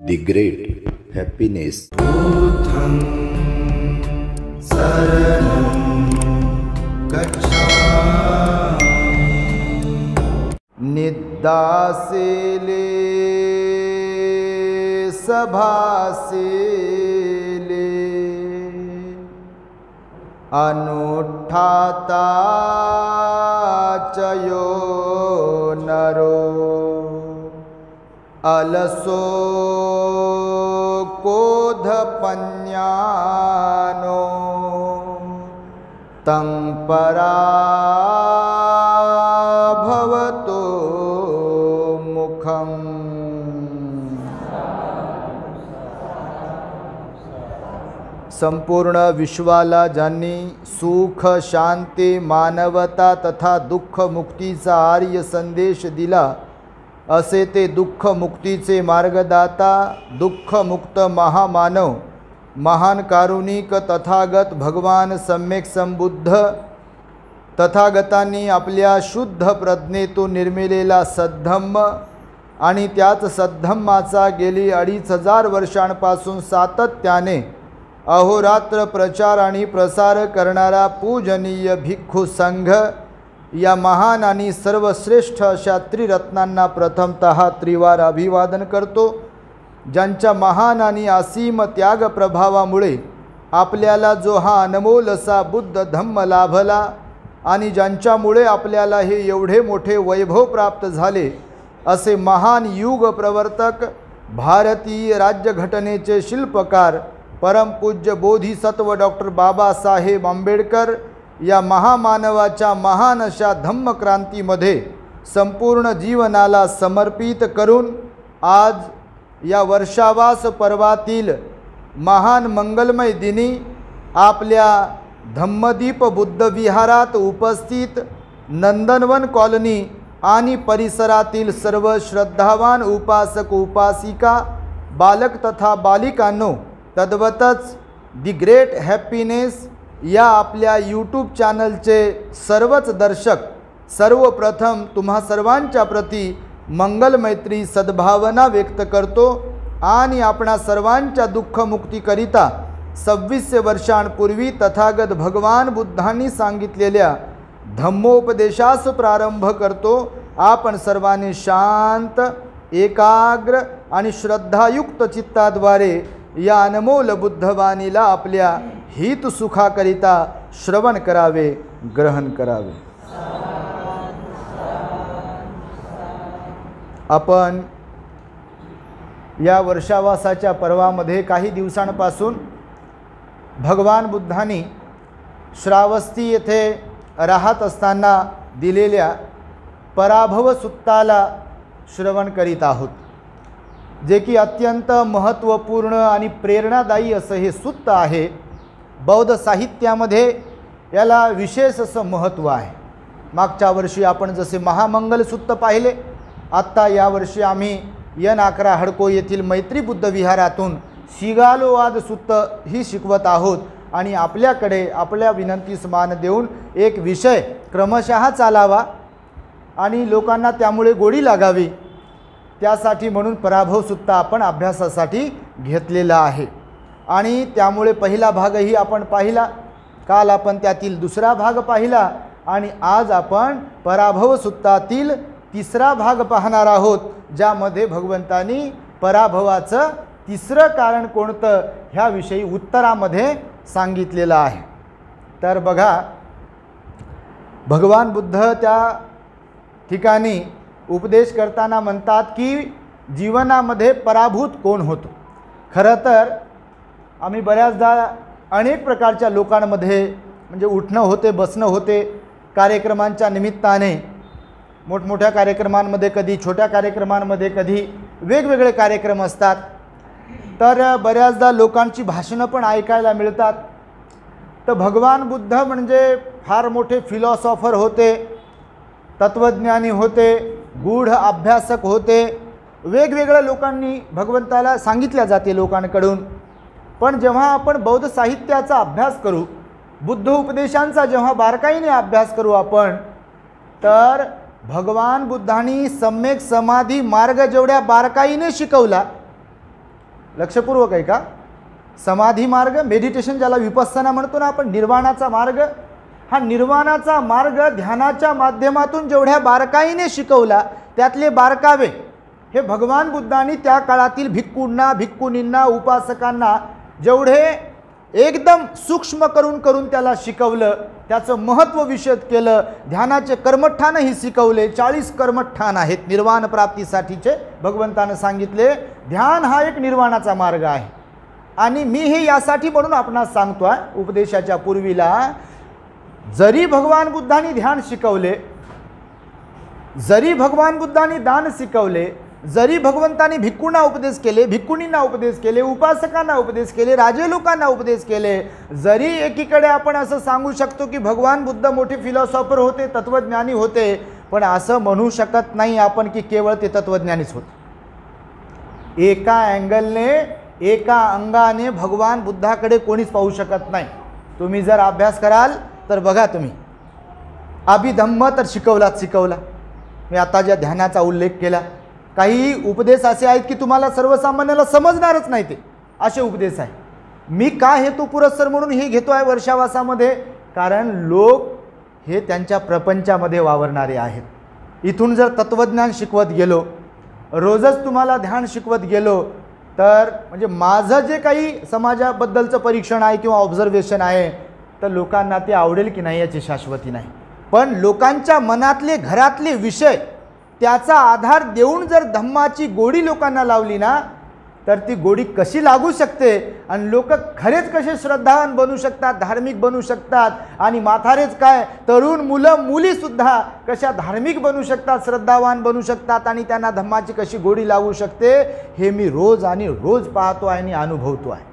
The great happiness. बुद्धं शरणं गच्छामि। निदासेले सभासेले अनुष्ठाता चयो नरो अलसो कोधपन्यानो तं पराभवतो मुखम। संपूर्ण विश्वाला ज्यांनी सुख शांती मानवता तथा दुःख मुक्तीचा आर्य संदेश दिला असे ते दुःख मुक्तीचे मार्गदाता दुःख मुक्त महामानव महान कारुणिक तथागत भगवान सम्यक संबुद्ध तथागतांनी आपल्या शुद्ध प्रज्ञेतून निर्मिलेला सद्धम्म आणि त्याच सद्धम्माचा गेली 2500 वर्षांपासून सातत्याने अहोरात्र प्रचार आणि प्रसार करणारा पूजनीय भिक्खू संघ या महान आणि सर्वश्रेष्ठ अशा त्रिरत्नांना प्रथमतः त्रिवार अभिवादन करतो, ज्यांच्या महान आणि असीम त्याग प्रभावामुळे आपल्याला जो हा अनमोल असा बुद्ध धम्म लाभला आणि ज्यांच्यामुळे आपल्याला हे एवढे मोठे वैभव प्राप्त झाले असे महान युग प्रवर्तक भारतीय राज्यघटनेचे शिल्पकार परमपूज्य बोधिसत्व डॉक्टर बाबासाहेब आंबेडकर या महामानवाच्या महान अशा धम्मक्रांतीमध्ये संपूर्ण जीवनाला समर्पित करून आज या वर्षावास पर्वातील महान मंगलमय दिनी आपल्या धम्मदीप बुद्ध विहारात उपस्थित नंदनवन कॉलनी आणि परिसरातील सर्व श्रद्धावान उपासक उपासिका बालक तथा बालिकांनो तद्वतच दी ग्रेट हॅपीनेस या आपल्या यूट्यूब चॅनलचे सर्वच दर्शक सर्वप्रथम तुम्हा सर्वांच्या प्रती मंगल मैत्री सद्भावना व्यक्त करतो आणि आपणा सर्वांच्या दुःखमुक्तीकरिता 26 वर्षांपूर्वी तथागत भगवान बुद्धांनी सांगितलेल्या धम्मोपदेशास प्रारंभ करतो। आपण सर्वांनी शांत एकाग्र आणि श्रद्धायुक्त चित्ताद्वारे या अनमोल बुद्धवाणीला आपल्या हित सुखाकरिता श्रवण करावे, ग्रहण करावे। आपण या वर्षावासाच्या पर्वामध्ये काही दिवसांपासून भगवान बुद्धांनी श्रावस्ती येथे राहत असताना दिलेल्या पराभव सुत्ताला श्रवण करीत आहोत, जे की अत्यंत महत्त्वपूर्ण आणि प्रेरणादायी असं हे सुत्त आहे। बौद्ध साहित्यामध्ये याला विशेष असं महत्त्व आहे। मागच्या वर्षी आपण जसे महामंगल सुत्त पाहिले, आत्ता यावर्षी आम्ही N11 हडको येथील मैत्री बुद्ध विहारातून शिगालोवाद सुत्त ही शिकवत आहोत आणि आपल्याकडे आपल्या विनंतीस मान देऊन एक विषय क्रमशः चालावा आणि लोकांना त्यामुळे गोडी लागावी, त्यासाठी म्हणून पराभव सुत्त आपण अभ्यासासाठी घेतलेला आहे। आणि त्यामुळे पहिला भागही आपण पाहिला, काल आपण त्यातील दुसरा भाग पाहिला आणि आज आपण पराभव सुत्तातील तिसरा भाग पाहणार आहोत, ज्यामध्ये भगवंतांनी पराभवाचं तिसरं कारण कोणतं ह्याविषयी उत्तरामध्ये सांगितलेलं आहे। तर बघा, भगवान बुद्ध त्या ठिकाणी उपदेश करताना म्हणतात की जीवनामध्ये पराभूत कोण होतो। खरं तर आम्ही बऱ्याचदा अनेक प्रकारच्या लोकांमध्ये म्हणजे उठणं होते, बसणं होते, कार्यक्रमांच्या निमित्ताने मोठमोठ्या कार्यक्रमांमध्ये, कधी छोट्या कार्यक्रमांमध्ये, कधी वेगवेगळे कार्यक्रम असतात, तर बऱ्याचदा लोकांची भाषणं पण ऐकायला मिळतात। तर भगवान बुद्ध म्हणजे फार मोठे फिलॉसॉफर होते, तत्वज्ञानी होते, गूढ अभ्यासक होते, वेगवेगळ्या लोकांनी भगवंताला सांगितल्या जाते लोकांकडून। पण जेव्हा आपण बौद्ध साहित्याचा अभ्यास करू, बुद्ध उपदेशांचा जेव्हा बारकाईने अभ्यास करू आपण, तर भगवान बुद्धांनी सम्यक समाधी मार्ग जेवढ्या बारकाईने शिकवला लक्षपूर्वक आहे का? समाधी मार्ग, मेडिटेशन ज्याला विपස්සना म्हणतो ना आपण, निर्वाणाचा मार्ग, हा निर्वाणाचा मार्ग ध्यानाच्या माध्यमातून जेवढ्या बारकाईने शिकवला त्यातले बारकावे हे भगवान बुद्धांनी त्या काळातील भिक्खूंना, भिक्खुनींना, उपासकांना जेवढे एकदम सूक्ष्म करून करून त्याला शिकवलं, त्याचं महत्त्व विशद केलं. ध्यानाचे कर्मठानही शिकवले. 40 कर्मठान आहेत निर्वाण प्राप्तीसाठीचे. भगवंतानं सांगितले ध्यान हा एक निर्वाणाचा मार्ग आहे. आणि मी हे यासाठी म्हणून आपणास सांगतोय उपदेशाच्या पूर्वीला, जरी भगवान बुद्धांनी ध्यान शिकवले, जरी भगवान बुद्धांनी दान शिकवले, जरी भगवंतांनी भिक्खूंना उपदेश केले, भिक्खुनींना उपदेश केले, उपासकांना उपदेश केले, राजे लोकांना उपदेश केले, जरी एकीकडे आपण असं सांगू शकतो की भगवान बुद्ध मोठे फिलॉसॉफर होते, तत्त्वज्ञानी होते, पण असं म्हणू शकत नाही आपण की केवळ ते तत्त्वज्ञानीच होते. एका अँगलने, एका अंगाने भगवान बुद्धाकडे कोणीच पाहू शकत नाही. तुम्ही जर अभ्यास कराल तर बघा, तुम्ही अभिधम्म तर शिकवला. मी आता ज्या ध्यानाचा उल्लेख केला, काही उपदेश असे आहेत की तुम्हाला सर्वसामान्याला समजणारच नाही, ते असे उपदेश आहे. मी का हेतू पुरस्सर म्हणून हे घेतो आहे वर्षावासामध्ये, कारण लोक हे त्यांच्या प्रपंचामध्ये वावरणारे आहेत. इथून जर तत्त्वज्ञान शिकवत गेलो, रोजच तुम्हाला ध्यान शिकवत गेलो, तर म्हणजे माझं जे काही समाजाबद्दलचं परीक्षण आहे किंवा ऑब्झर्वेशन आहे, तर लोकांना ते आवडेल की नाही याची शाश्वती नाही. पण लोकांच्या मनातले, घरातले विषय त्याचा आधार देऊन जर धम्माची गोडी लोकांना लावली ना, तर ती गोडी कशी लागू शकते आणि लोक खरेच कसे श्रद्धावान बनू शकतात, धार्मिक बनू शकतात, आणि म्हातारेच काय, तरुण मुलं मुलीसुद्धा कशा धार्मिक बनू शकतात, श्रद्धावान बनू शकतात, आणि त्यांना धम्माची कशी गोडी लागू शकते, हे मी रोज आणि रोज पाहतो आहे आणि अनुभवतो आहे.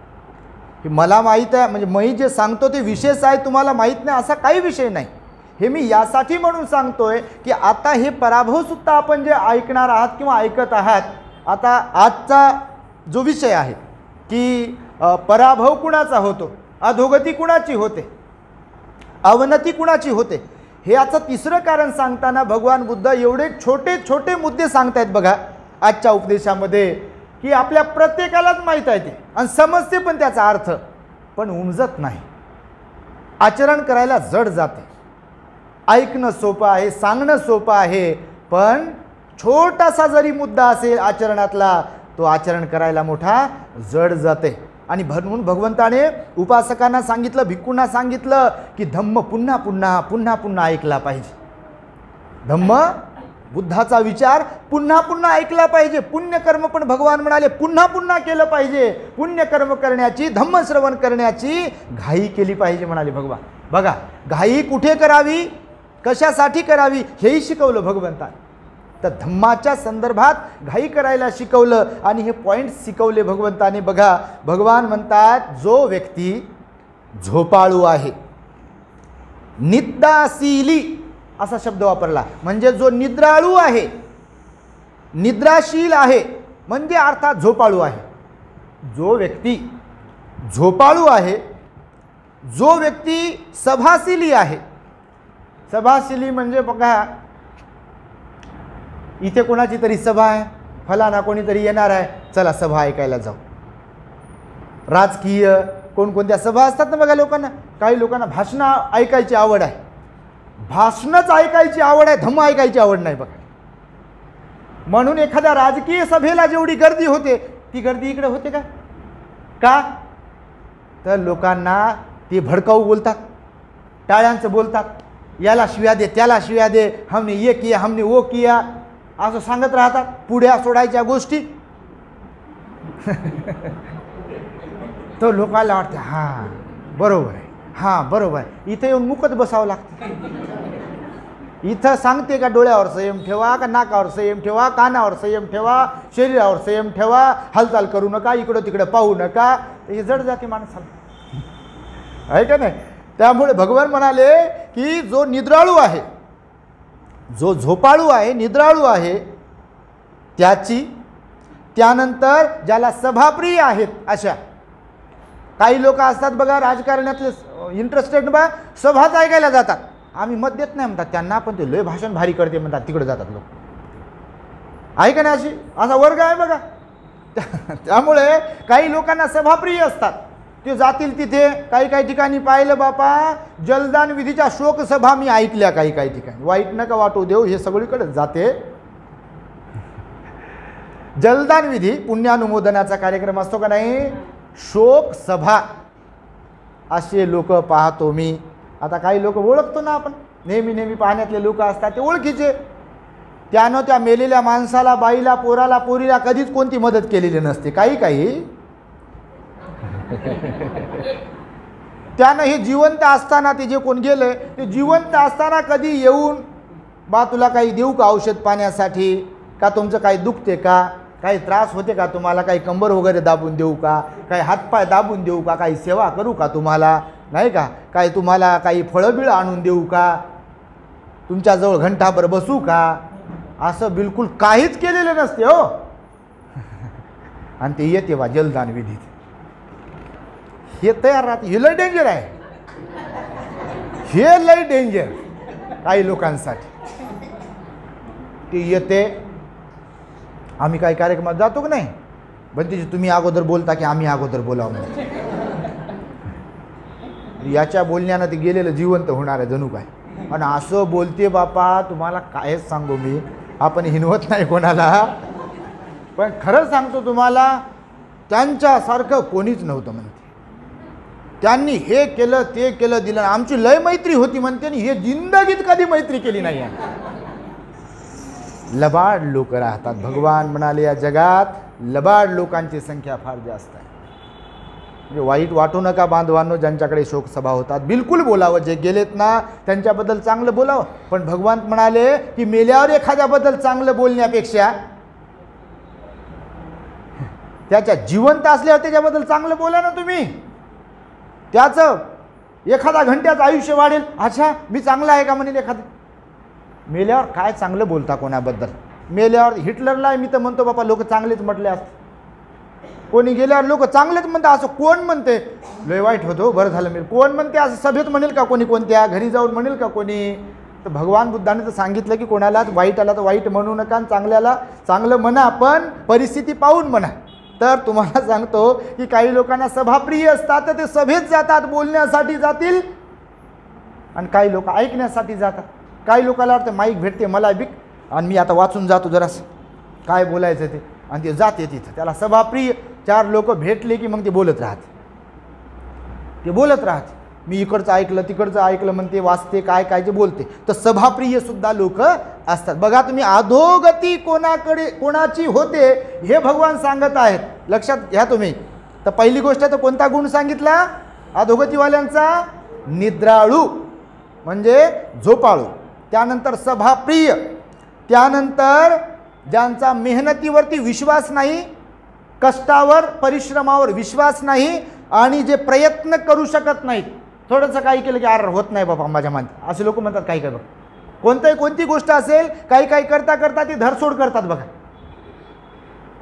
की मला माहीत आहे, म्हणजे मी जे सांगतो ते विशेष आहे, तुम्हाला माहीत नाही असा काही विषय नाही. हे मी यासाठी म्हणून सांगतोय की आता हे पराभवसुद्धा आपण जे ऐकणार आहात किंवा ऐकत आहात, आता आजचा जो विषय आहे की पराभव कुणाचा होतो, अधोगती कुणाची होते, अवनती कुणाची होते, हे याचं तिसरं कारण सांगताना भगवान बुद्ध एवढे छोटे छोटे मुद्दे सांगतायत बघा आजच्या उपदेशामध्ये, की आपल्या प्रत्येकालाच माहीत आहे ते आणि समजते पण त्याचा अर्थ, पण उमजत नाही, आचरण करायला जड जाते. ऐकणं सोपं आहे, सांगणं सोपं आहे, पण छोटासा जरी मुद्दा असेल आचरणातला, तो आचरण करायला मोठा जड जाते. आणि म्हणून भगवंताने उपासकांना सांगितलं, भिक्खूंना सांगितलं की धम्म पुन्हा पुन्हा पुन्हा पुन्हा ऐकला पाहिजे. धम्म बुद्धाचा विचार पुन्हा पुन्हा ऐकला पाहिजे. पुण्यकर्म पण भगवान म्हणाले पुन्हा पुन्हा केलं पाहिजे. पुण्यकर्म करण्याची, धम्मश्रवण करण्याची घाई केली पाहिजे म्हणाले भगवान. बघा, घाई कुठे करावी, कशासाठी करावी, हेही शिकवलं भगवंताने. तर धम्माच्या संदर्भात घाई करायला शिकवलं आणि हे पॉईंट शिकवले भगवंताने. बघा, भगवान म्हणतात जो व्यक्ती झोपाळू आहे, निद्राशीली असा शब्द वापरला, म्हणजे जो निद्राळू आहे, निद्राशील आहे, म्हणजे अर्थात झोपाळू आहे. जो व्यक्ती झोपाळू आहे, जो व्यक्ती सभाशीली आहे. सभाशीली म्हणजे बघा, इथे कोणाची तरी सभा आहे, फलाना कोणीतरी येणार आहे, चला सभा ऐकायला जाऊ. राजकीय कोणकोणत्या सभा असतात ना बघा लोकांना. काही लोकांना भाषणं ऐकायची आवड आहे, भाषणच ऐकायची आवड आहे, धम्म ऐकायची आवड नाही बघा. म्हणून एखाद्या राजकीय सभेला जेवढी गर्दी होते ती गर्दी इकडे होते का? का तर लोकांना ते भडकाऊ बोलतात, टाळ्यांचं बोलतात, याला शिव्या दे, त्याला शिव्या दे, हमने ये किया, हमने वो किया, असं सांगत राहतात. पुढ्या सोडायच्या गोष्टी. तो लोकांना वाटते हां बरोबर आहे, हां बरोबर आहे. इथं येऊन मुकत बसावं लागतं. इथं सांगते का डोळ्यावर संयम ठेवा, का नाकावर संयम ठेवा, कानावर संयम ठेवा, शरीरावर संयम ठेवा, हालचाल करू नका, इकडं तिकडं पाहू नका. हे जड जाते माणसाला, आहे का नाही? त्यामुळे भगवान म्हणाले की जो निद्राळू आहे, जो झोपाळू आहे, निद्राळू आहे, त्याची, त्यानंतर ज्याला सभाप्रिय आहेत अशा काही लोक असतात बघा, राजकारणातले इंटरेस्टेड बा, सभाच ऐकायला जातात. आम्ही मत देत नाही म्हणतात त्यांना, पण ते लय भाषण भारी करते म्हणतात, तिकडे जातात लोक. आहे का नाही? असा वर्ग आहे बघा. त्यामुळे काही लोकांना सभाप्रिय असतात, ते जातील तिथे. काही ठिकाणी पाहिलं बापा, जलदान विधीच्या शोकसभा मी ऐकल्या काही ठिकाणी. वाईट नका वाटू देऊ, हे सगळीकडे जाते. जलदान विधी पुण्यानुमोदनाचा कार्यक्रम असतो का नाही, शोक सभा, असे लोक पाहतो मी. आता काही लोक ओळखतो ना आपण, नेहमी पाहण्यातले लोक असतात ते ओळखीचे. त्यानं त्या मेलेल्या माणसाला, बाईला, पोराला, पोरीला कधीच कोणती मदत केलेली नसते. काही त्यानं हे जिवंत असताना, ते जे कोण गेले ते जिवंत असताना कधी येऊन, बा तुला काही देऊ का औषध पाण्यासाठी, का तुमचं काही दुखते का, काही त्रास होते का तुम्हाला, काही कंबर वगैरे दाबून देऊ का, काही हातपाय दाबून देऊ का, काही सेवा करू का तुम्हाला, नाही का, काही तुम्हाला काही फळबिळ आणून देऊ का, तुमच्याजवळ घंटाभर बसू का, असं बिलकुल काहीच केलेलं नसते हो. आणि ते येते बा जलदान विधीत, हे तयार राहते. हे लय डेंजर आहे, हे लय डेंजर काही लोकांसाठी. ते येते, आम्ही काही कार्यक्रमात जातो की नाही, बनतेजी तुम्ही अगोदर बोलता की आम्ही अगोदर बोलावं म्हणते. याच्या बोलण्यानं ते गेलेलं जिवंत होणार आहे जणू काय. आणि असं बोलते बापा, तुम्हाला कायच सांगू मी, आपण हिनवत नाही कोणाला, पण खरं सांगतो तुम्हाला, त्यांच्यासारखं कोणीच नव्हतं म्हणते. त्यांनी हे केलं ते केलं दिलं, आमची लय मैत्री होती म्हणते, आणि हे जिंदगीत कधी मैत्री केली नाही आहे. लबाड लोक राहतात. भगवान म्हणाले या जगात लबाड लोकांची संख्या फार जास्त आहे. म्हणजे वाईट वाटू नका बांधवांनो, ज्यांच्याकडे शोकसभा होतात, बिलकुल बोलावं. जे गेलेत ना त्यांच्याबद्दल चांगलं बोलावं. पण भगवान म्हणाले की मेल्यावर एखाद्याबद्दल चांगलं बोलण्यापेक्षा त्याच्या जिवंत असल्यावर त्याच्याबद्दल चांगलं बोला ना तुम्ही. त्याचं एखादा घंट्याचं आयुष्य वाढेल, अच्छा मी चांगला आहे का म्हणेल एखादं. मेल्यावर काय चांगलं बोलता कोणाबद्दल. मेल्यावर हिटलरला मी तर म्हणतो बापा लोक चांगलेच म्हटले असते, कोणी गेल्यावर लोक चांगलेच म्हणतात. असं कोण म्हणते, लय वाईट होतो बरं झालं मी, कोण म्हणते असं सभेत म्हणेल का कोणी, कोणत्या घरी जाऊन म्हणेल का कोणी. तर भगवान बुद्धाने तर सांगितलं की कोणालाच वाईट आला तर वाईट म्हणू नका, चांगल्याला चांगलं म्हणा, पण परिस्थिती पाहून म्हणा. तर तुम्हाला सांगतो की काही लोकांना सभाप्रिय असतात, तर ते सभेत जातात, बोलण्यासाठी जातील, आणि काही लोक ऐकण्यासाठी जातात. काही लोकांना वाटतं माईक भेटते मला बिक, आणि मी आता वाचून जातो जरासं काय बोलायचं ते, आणि ते जाते तिथं. त्याला सभाप्रिय. चार लोक भेटले की मग ते बोलत राहते, ते बोलत राहते. मी इकडचं ऐकलं तिकडचं ऐकलं म्हणते, वाचते काय काय ते बोलते. तर सभाप्रिय सुद्धा लोक असतात. बघा तुम्ही, अधोगती कोणाची होते हे भगवान सांगत आहेत, लक्षात घ्या तुम्ही. तर पहिली गोष्ट तर कोणता गुण सांगितला अधोगतीवाल्यांचा, निद्राळू म्हणजे झोपाळू. त्यानंतर सभाप्रिय, त्यानंतर ज्यांचा मेहनतीवरती विश्वास नाही, कष्टावर परिश्रमावर विश्वास नाही, आणि जे प्रयत्न करू शकत नाहीत. थोडंसं काही केलं की अरे होत नाही बाबा माझ्या मान, असे लोक म्हणतात. काही काय बघा, कोणती गोष्ट असेल, काही करता करता ती धरसोड करतात. बघा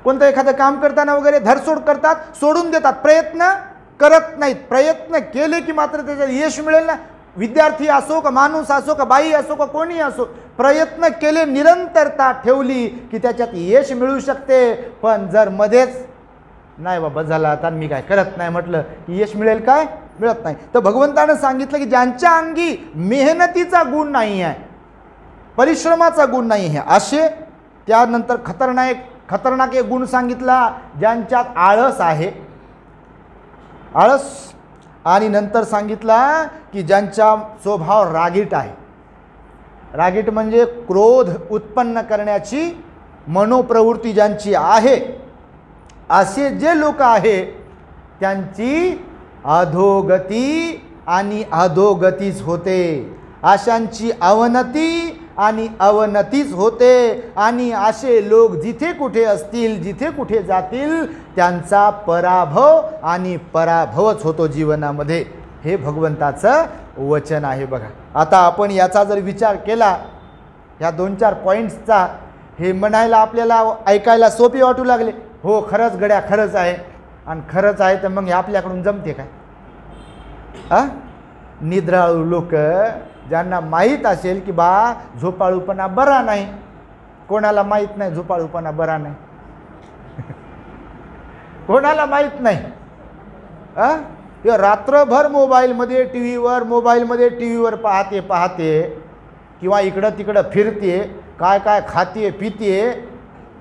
कोणतं एखादं काम करताना वगैरे धरसोड करतात, सोडून देतात, प्रयत्न करत नाहीत. प्रयत्न केले की मात्र त्याच्यात यश मिळेल ना. विद्यार्थी असो का माणूस असो का बाई असो का कोणी असो, प्रयत्न केले, निरंतरता ठेवली की त्याच्यात यश मिळू शकते. पण जर मध्येच नाही बाबा झाला आता मी काय करत नाही म्हटलं की यश मिळेल काय, मिळत नाही. तर भगवंतानं सांगितलं की ज्यांच्या अंगी मेहनतीचा गुण नाही आहे, परिश्रमाचा गुण नाही आहे असे. त्यानंतर खतरनाक एक गुण सांगितला, ज्यांच्यात आळस आहे, आळस. आणि नंतर सांगितला की ज्यांचा स्वभाव रागीट आहे. रागीट म्हणजे क्रोध उत्पन्न करण्याची मनोप्रवृत्ती ज्यांची आहे, असे जे लोक आहे त्यांची अधोगती आणि अधोगतीच होते. अशांची अवनती आणि अवनतीच होते. आणि असे लोक जिथे कुठे असतील, जिथे कुठे जातील, त्यांचा पराभव आणि पराभवच होतो जीवनामध्ये. हे भगवंताचं वचन आहे. बघा आता आपण याचा जर विचार केला, ह्या 2-4 पॉईंट्सचा, हे म्हणायला आपल्याला ऐकायला सोपे वाटू लागले. हो खरंच गड्या खरंच आहे, आणि खरंच आहे तर मग हे आपल्याकडून जमते काय. निद्राळू लोक, ज्यांना माहीत असेल की बा झोपाळूपणा बरा नाही, कोणाला माहीत नाही झोपाळूपणा बरा नाही. कोणाला माहीत नाही. रात्रभर मोबाईलमध्ये टी व्हीवर पाहते किंवा इकडं तिकडं फिरते, काय काय खाते पिते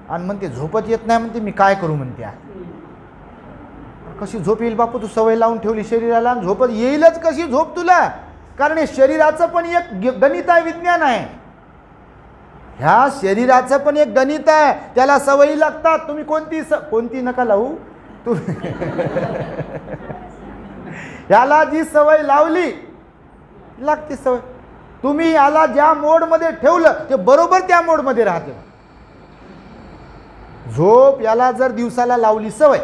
आणि म्हणते झोपत येत नाही. म्हणते मी काय करू म्हणते. कशी झोप येईल बापू, तू सवय लावून ठेवली शरीराला, झोपत येईलच कशी झोप तुला? कारण हे शरीराचं पण एक गणित आहे, विज्ञान आहे. ह्या शरीराचं पण एक गणित आहे, त्याला सवयी लागतात. तुम्ही कोणती नका लावू तुम्ही याला जी सवय लावली लागते सवय. तुम्ही याला ज्या मोडमध्ये ठेवलं ते बरोबर त्या मोडमध्ये राहते. झोप याला जर दिवसाला लावली सवय,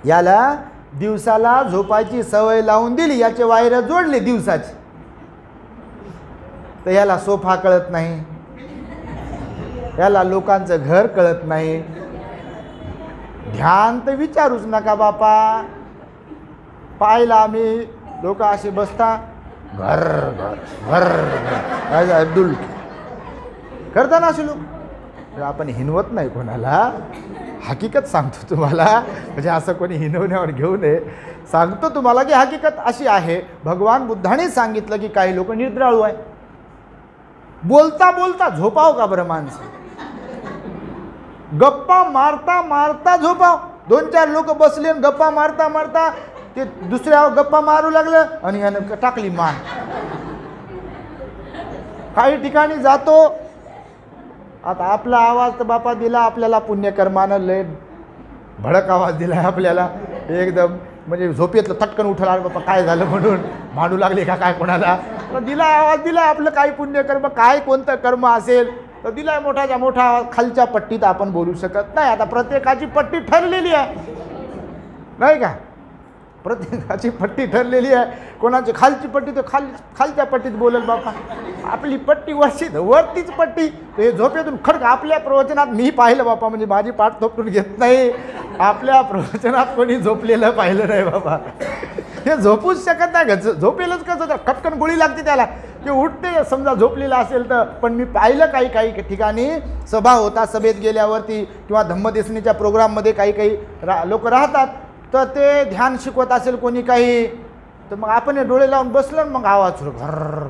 याला दिवसाला झोपायची सवय लावून दिली, याचे वायर जोडले दिवसाची, तर याला सोफा कळत नाही, याला लोकांचं घर कळत नाही. ध्यान तर विचारूच नका बापा. पाहिला आम्ही लोक असे बसता घर घर घर अब्दुल करता ना असे लोक. आपण हिनवत नाही कोणाला, हकीकत सांगतो तुम्हाला, म्हणजे असं कोणी हिनवण्यावर घेऊ नये. सांगतो तुम्हाला की हकीकत अशी आहे. भगवान बुद्धाने सांगितलं की काही लोक निद्राळू आहे. बोलता बोलता झोपाव का बरं माणसं? गप्पा मारता मारता झोपाव. 2-4 लोक बसले गप्पा मारता मारता ते दुसऱ्या गप्पा मारू लागलं आणि यानं टाकली मान. काही ठिकाणी जातो, आता आपला आवाज तर बापा दिला आपल्याला पुण्यकर्मानं, लय भडक आवाज दिला आपल्याला एकदम, म्हणजे झोपेतलं तटकन उठला, बापा काय झालं म्हणून भांडू लागले का काय कोणाला, दिला आवाज दिला. आपलं काही पुण्यकर्म काय कोणतं कर्म असेल तर दिलाय मोठाच्या मोठा आवाज. खालच्या पट्टीत आपण बोलू शकत नाही. आता प्रत्येकाची पट्टी ठरलेली आहे नाही का? प्रत्येकाची पट्टी ठरलेली आहे. कोणाची खालची पट्टी तर खालच्या पट्टीत बोलेल बापा. आपली पट्टी वरतीच पट्टी. हे झोपेतून खडक आपल्या प्रवचनात मी पाहिलं बापा, म्हणजे माझी पाठ थोपटून घेत नाही. आपल्या प्रवचनात कोणी झोपलेलं पाहिलं नाही बाबा. हे झोपूच शकत नाही. झोपेलच कसं तर खटकन गोळी लागते त्याला, ते उठते समजा झोपलेला असेल तर. पण मी पाहिलं काही ठिकाणी सभा होता, सभेत गेल्यावरती किंवा धम्मदेसनीच्या प्रोग्राममध्ये काही लोक राहतात, तर ते ध्यान शिकवत असेल कोणी काही, तर मग आपण डोळे लावून बसलं मग आवाज सुरू घर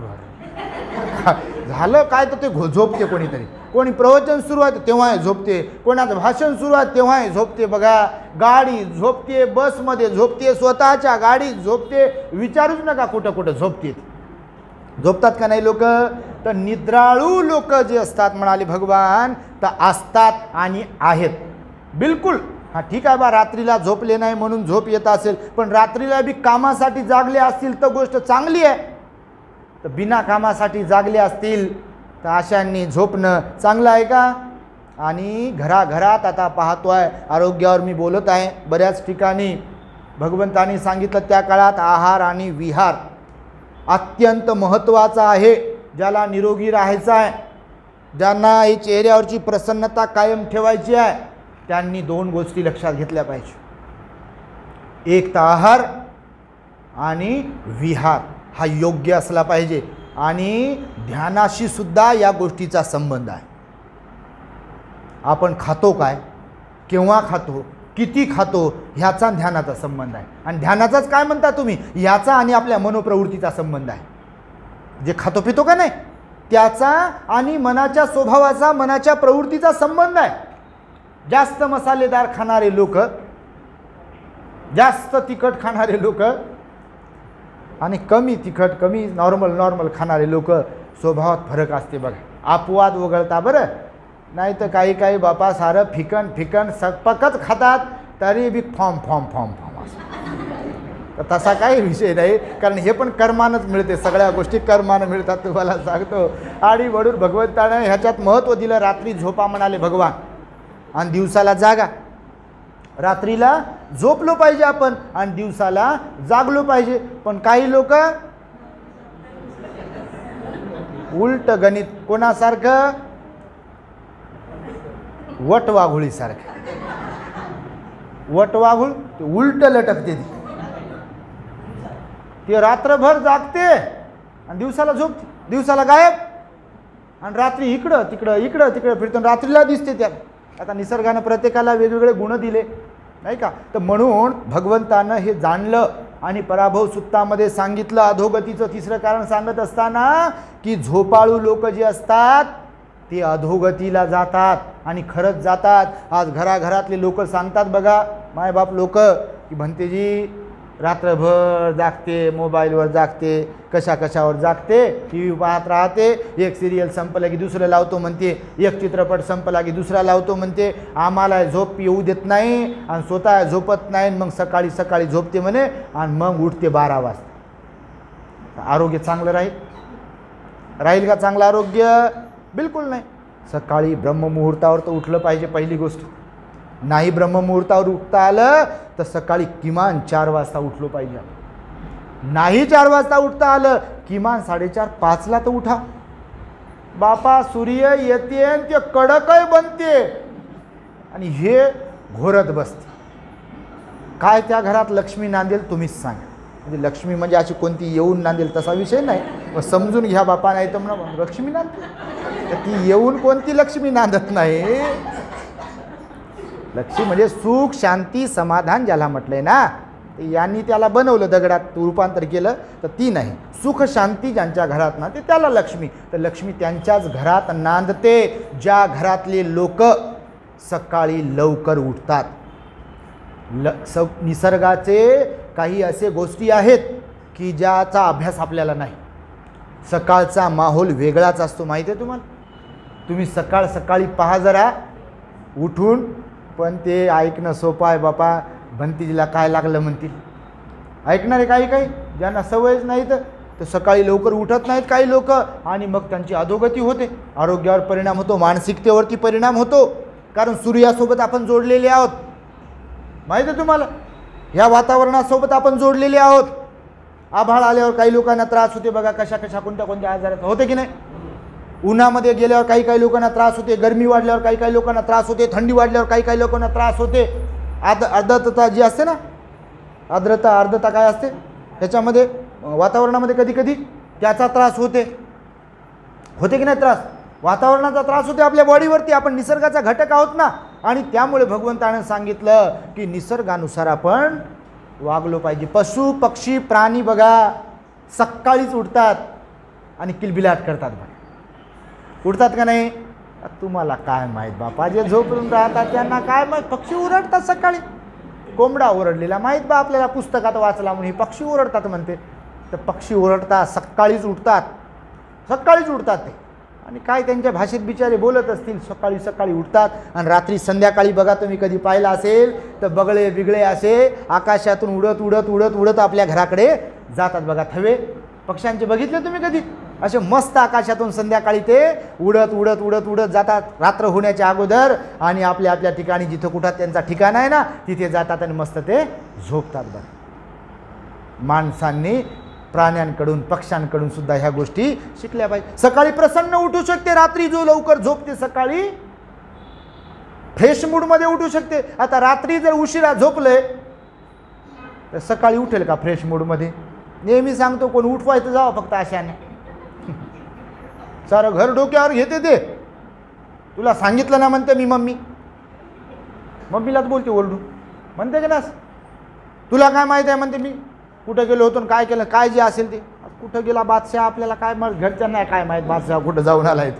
घर झालं काय, तर ते झोपते कोणीतरी. कोणी प्रवचन सुरू आहे तेव्हाही झोपते, कोणाचं भाषण सुरू आहे तेव्हाही झोपते. बघा, गाडी झोपते, बसमध्ये झोपते, स्वतःच्या गाडीत झोपते. विचारूच नका कुठं कुठं झोपते. झोपतात का नाही लोक? तर निद्राळू लोक जे असतात म्हणाले भगवान, तर असतात आणि आहेत बिलकुल. हा ठीक आहे बा, रात्रीला झोपले नाही म्हणून झोप येत असेल, पण रात्रीला बी कामासाठी जागले असतील तर गोष्ट चांगली आहे. तर बिना कामासाठी जागले असतील तर अशांनी झोपणं चांगलं आहे का? आणि घराघरात आता पाहतोय, आरोग्यावर मी बोलत आहे, बऱ्याच ठिकाणी भगवंतांनी सांगितलं त्या काळात आहार आणि विहार अत्यंत महत्त्वाचा आहे. ज्याला निरोगी राहायचं आहे, ज्यांना ही चेहऱ्यावरची प्रसन्नता कायम ठेवायची आहे, त्यांनी 2 गोष्टी लक्षात घेतल्या पाहिजे. एक तर आहार आणि विहार हा योग्य असला पाहिजे. आणि ध्यानाशी सुद्धा या गोष्टीचा संबंध आहे. आपण खातो काय, केव्हा खातो, किती खातो, ह्याचा ध्यानाचा संबंध आहे. आणि ध्यानाचाच काय म्हणता तुम्ही, याचा आणि आपल्या मनोप्रवृत्तीचा संबंध आहे. जे खातो पितो का नाही त्याचा आणि मनाच्या स्वभावाचा, मनाच्या प्रवृत्तीचा संबंध आहे. जास्त मसालेदार खाणारे लोक, जास्त तिखट खाणारे लोक आणि कमी तिखट, कमी नॉर्मल खाणारे लोक, स्वभावात फरक असते बघा. अपवाद वगळता बरं, नाही तर काही बापा सारं फिकन सपकच खातात तरी बी फॉर्म असं. तर तसा काही विषय नाही, कारण हे पण कर्मानंच मिळते. सगळ्या गोष्टी कर्मानं मिळतात तुम्हाला सांगतो. आणि म्हणून भगवंतानं ह्याच्यात महत्त्व दिलं. रात्री झोपा म्हणाले भगवान आणि दिवसाला जागा. रात्रीला झोपलो पाहिजे आपण आणि दिवसाला जागलो पाहिजे. पण काही लोक उलट गणित, कोणासारखं, वटवाघुळीसारखं. वटवाघूळ ते उलट लटकते, ती रात्रभर जागते आणि दिवसाला झोपते, दिवसाला गायब आणि रात्री इकडं तिकडं फिरतो, रात्रीला दिसते. त्या आता निसर्गानं प्रत्येकाला वेगवेगळे गुण दिले नाही का. तर म्हणून भगवंतानं हे जाणलं आणि पराभव सुत्तामध्ये सांगितलं. अधोगतीचं तिसरं कारण सांगत असताना की झोपाळू लोक जे असतात ते अधोगतीला जातात आणि खरंच जातात. आज घराघरातले लोक सांगतात बघा, मायबाप लोक की भंतेजी रात्रभर जागते, मोबाईलवर जागते, कशावर जागते, टी व्ही पाहत राहते, एक सिरियल संपलं की दुसरं लावतो म्हणते, एक चित्रपट संपला की दुसरा लावतो म्हणते, आम्हाला झोप येऊ देत नाही आणि स्वतः झोपत नाही, मग सकाळी झोपते म्हणे आणि मग उठते 12 वाजता. आरोग्य चांगलं राहील का चांगलं आरोग्य? बिलकुल नाही. सकाळी ब्रह्ममुहूर्तावर तर उठलं पाहिजे पहिली गोष्ट. नाही ब्रह्ममुहूर्तावर उठता आलं तर सकाळी किमान 4 वाजता उठलो पाहिजे. नाही 4 वाजता उठता आलं किमान 4:30-5ला तर उठा. बापा सूर्य येते ते कडकही बनते आणि हे घोरत बसते. काय त्या घरात लक्ष्मी नांदेल तुम्हीच सांगा. म्हणजे लक्ष्मी म्हणजे अशी कोणती येऊन नांदेल तसा विषय नाही, मग समजून घ्या बापा, नाही तर म्हणा लक्ष्मी नांदते. तर ती येऊन कोणती लक्ष्मी नांदत नाही. लक्ष्मी म्हणजे सुख शांती समाधान ज्याला म्हटलंय ना, यांनी त्याला बनवलं, दगडात रूपांतर केलं, तर ती नाही. सुख शांती ज्यांच्या घरात ना ते त्याला लक्ष्मी. तर लक्ष्मी त्यांच्याच घरात नांदते ज्या घरातले लोक सकाळी लवकर उठतात. निसर्गाचे काही असे गोष्टी आहेत की ज्याचा अभ्यास आपल्याला नाही. सकाळचा माहोल वेगळाच असतो, माहिती आहे तुम्हाला. तुम्ही सकाळी पहा जरा उठून, पण ते ऐकणं सोपं आहे बापा. भंतीजीला काय लागलं म्हणतील, ऐकणारे काही ज्यांना सवयच नाही तर सकाळी लवकर उठत नाहीत काही लोक, आणि मग त्यांची अधोगती होते. आरोग्यावर परिणाम होतो, मानसिकतेवरती परिणाम होतो, कारण सूर्यासोबत आपण जोडलेले आहोत. माहिती आहे तुम्हाला, ह्या वातावरणासोबत आपण जोडलेले आहोत. आभाळ आल्यावर काही लोकांना त्रास होते बघा, कशा कोणत्या आजारात होते की नाही. उन्हामध्ये गेल्यावर काही लोकांना त्रास होते, गरमी वाढल्यावर काही लोकांना त्रास होते, थंडी वाढल्यावर काही लोकांना त्रास होते. आर्द्रता जी असते ना, आर्द्रता काय असते त्याच्यामध्ये वातावरणामध्ये कधी त्याचा त्रास होते की नाही. त्रास वातावरणाचा त्रास होते आपल्या बॉडीवरती. आपण निसर्गाचा घटक आहोत ना, आणि त्यामुळे भगवंताने सांगितलं की निसर्गानुसार आपण वागलो पाहिजे. पशु पक्षी प्राणी बघा सकाळीच उठतात आणि किलबिलाट करतात बघा. उठतात का नाही? तुम्हाला काय माहीत बापा, जे झोपून राहतात त्यांना काय माहीत. पक्षी ओरडतात सकाळी. कोंबडा ओरडलेला माहीत बा आपल्याला, पुस्तकात वाचला म्हणून. पक्षी ओरडतात म्हणते, तर पक्षी ओरडतात, सकाळीच उठतात ते. आणि काय त्यांच्या भाषेत बिचारे बोलत असतील. सकाळी उठतात आणि रात्री संध्याकाळी बघा तुम्ही कधी पाहिलं असेल तर बगळे बिगळे असे आकाशातून उडत आपल्या घराकडे जातात बघा. थवे पक्ष्यांचे बघितले तुम्ही कधी? असे मस्त आकाशातून संध्याकाळी ते उडत जातात रात्र होण्याच्या अगोदर, आणि आपल्या ठिकाणी जिथं कुठं त्यांचा ठिकाण आहे ना तिथे जातात आणि मस्त ते झोपतात बघा. माणसांनी प्राण्यांकडून पक्ष्यांकडून सुद्धा ह्या गोष्टी शिकल्या पाहिजे. सकाळी प्रसन्न उठू शकते, रात्री जो लवकर झोपते सकाळी फ्रेश मूडमध्ये उठू शकते. आता रात्री जर उशिरा झोपले तर सकाळी उठेल का फ्रेश मूडमध्ये? नेहमी सांगतो कोण उठवायचं जावं फक्त अशाने. सारं घर डोक्यावर घेते ते. तुला सांगितलं ना म्हणते मी, मम्मीलाच बोलते ओरडून, म्हणते की ना तुला काय माहीत आहे म्हणते. मी कुठं गेलो होतो काय केलं, काय जे असेल ते. कुठं गेला बादशाह आपल्याला काय, मग घरच्यांना काय माहीत बादशाह कुठं जाऊन आला आहे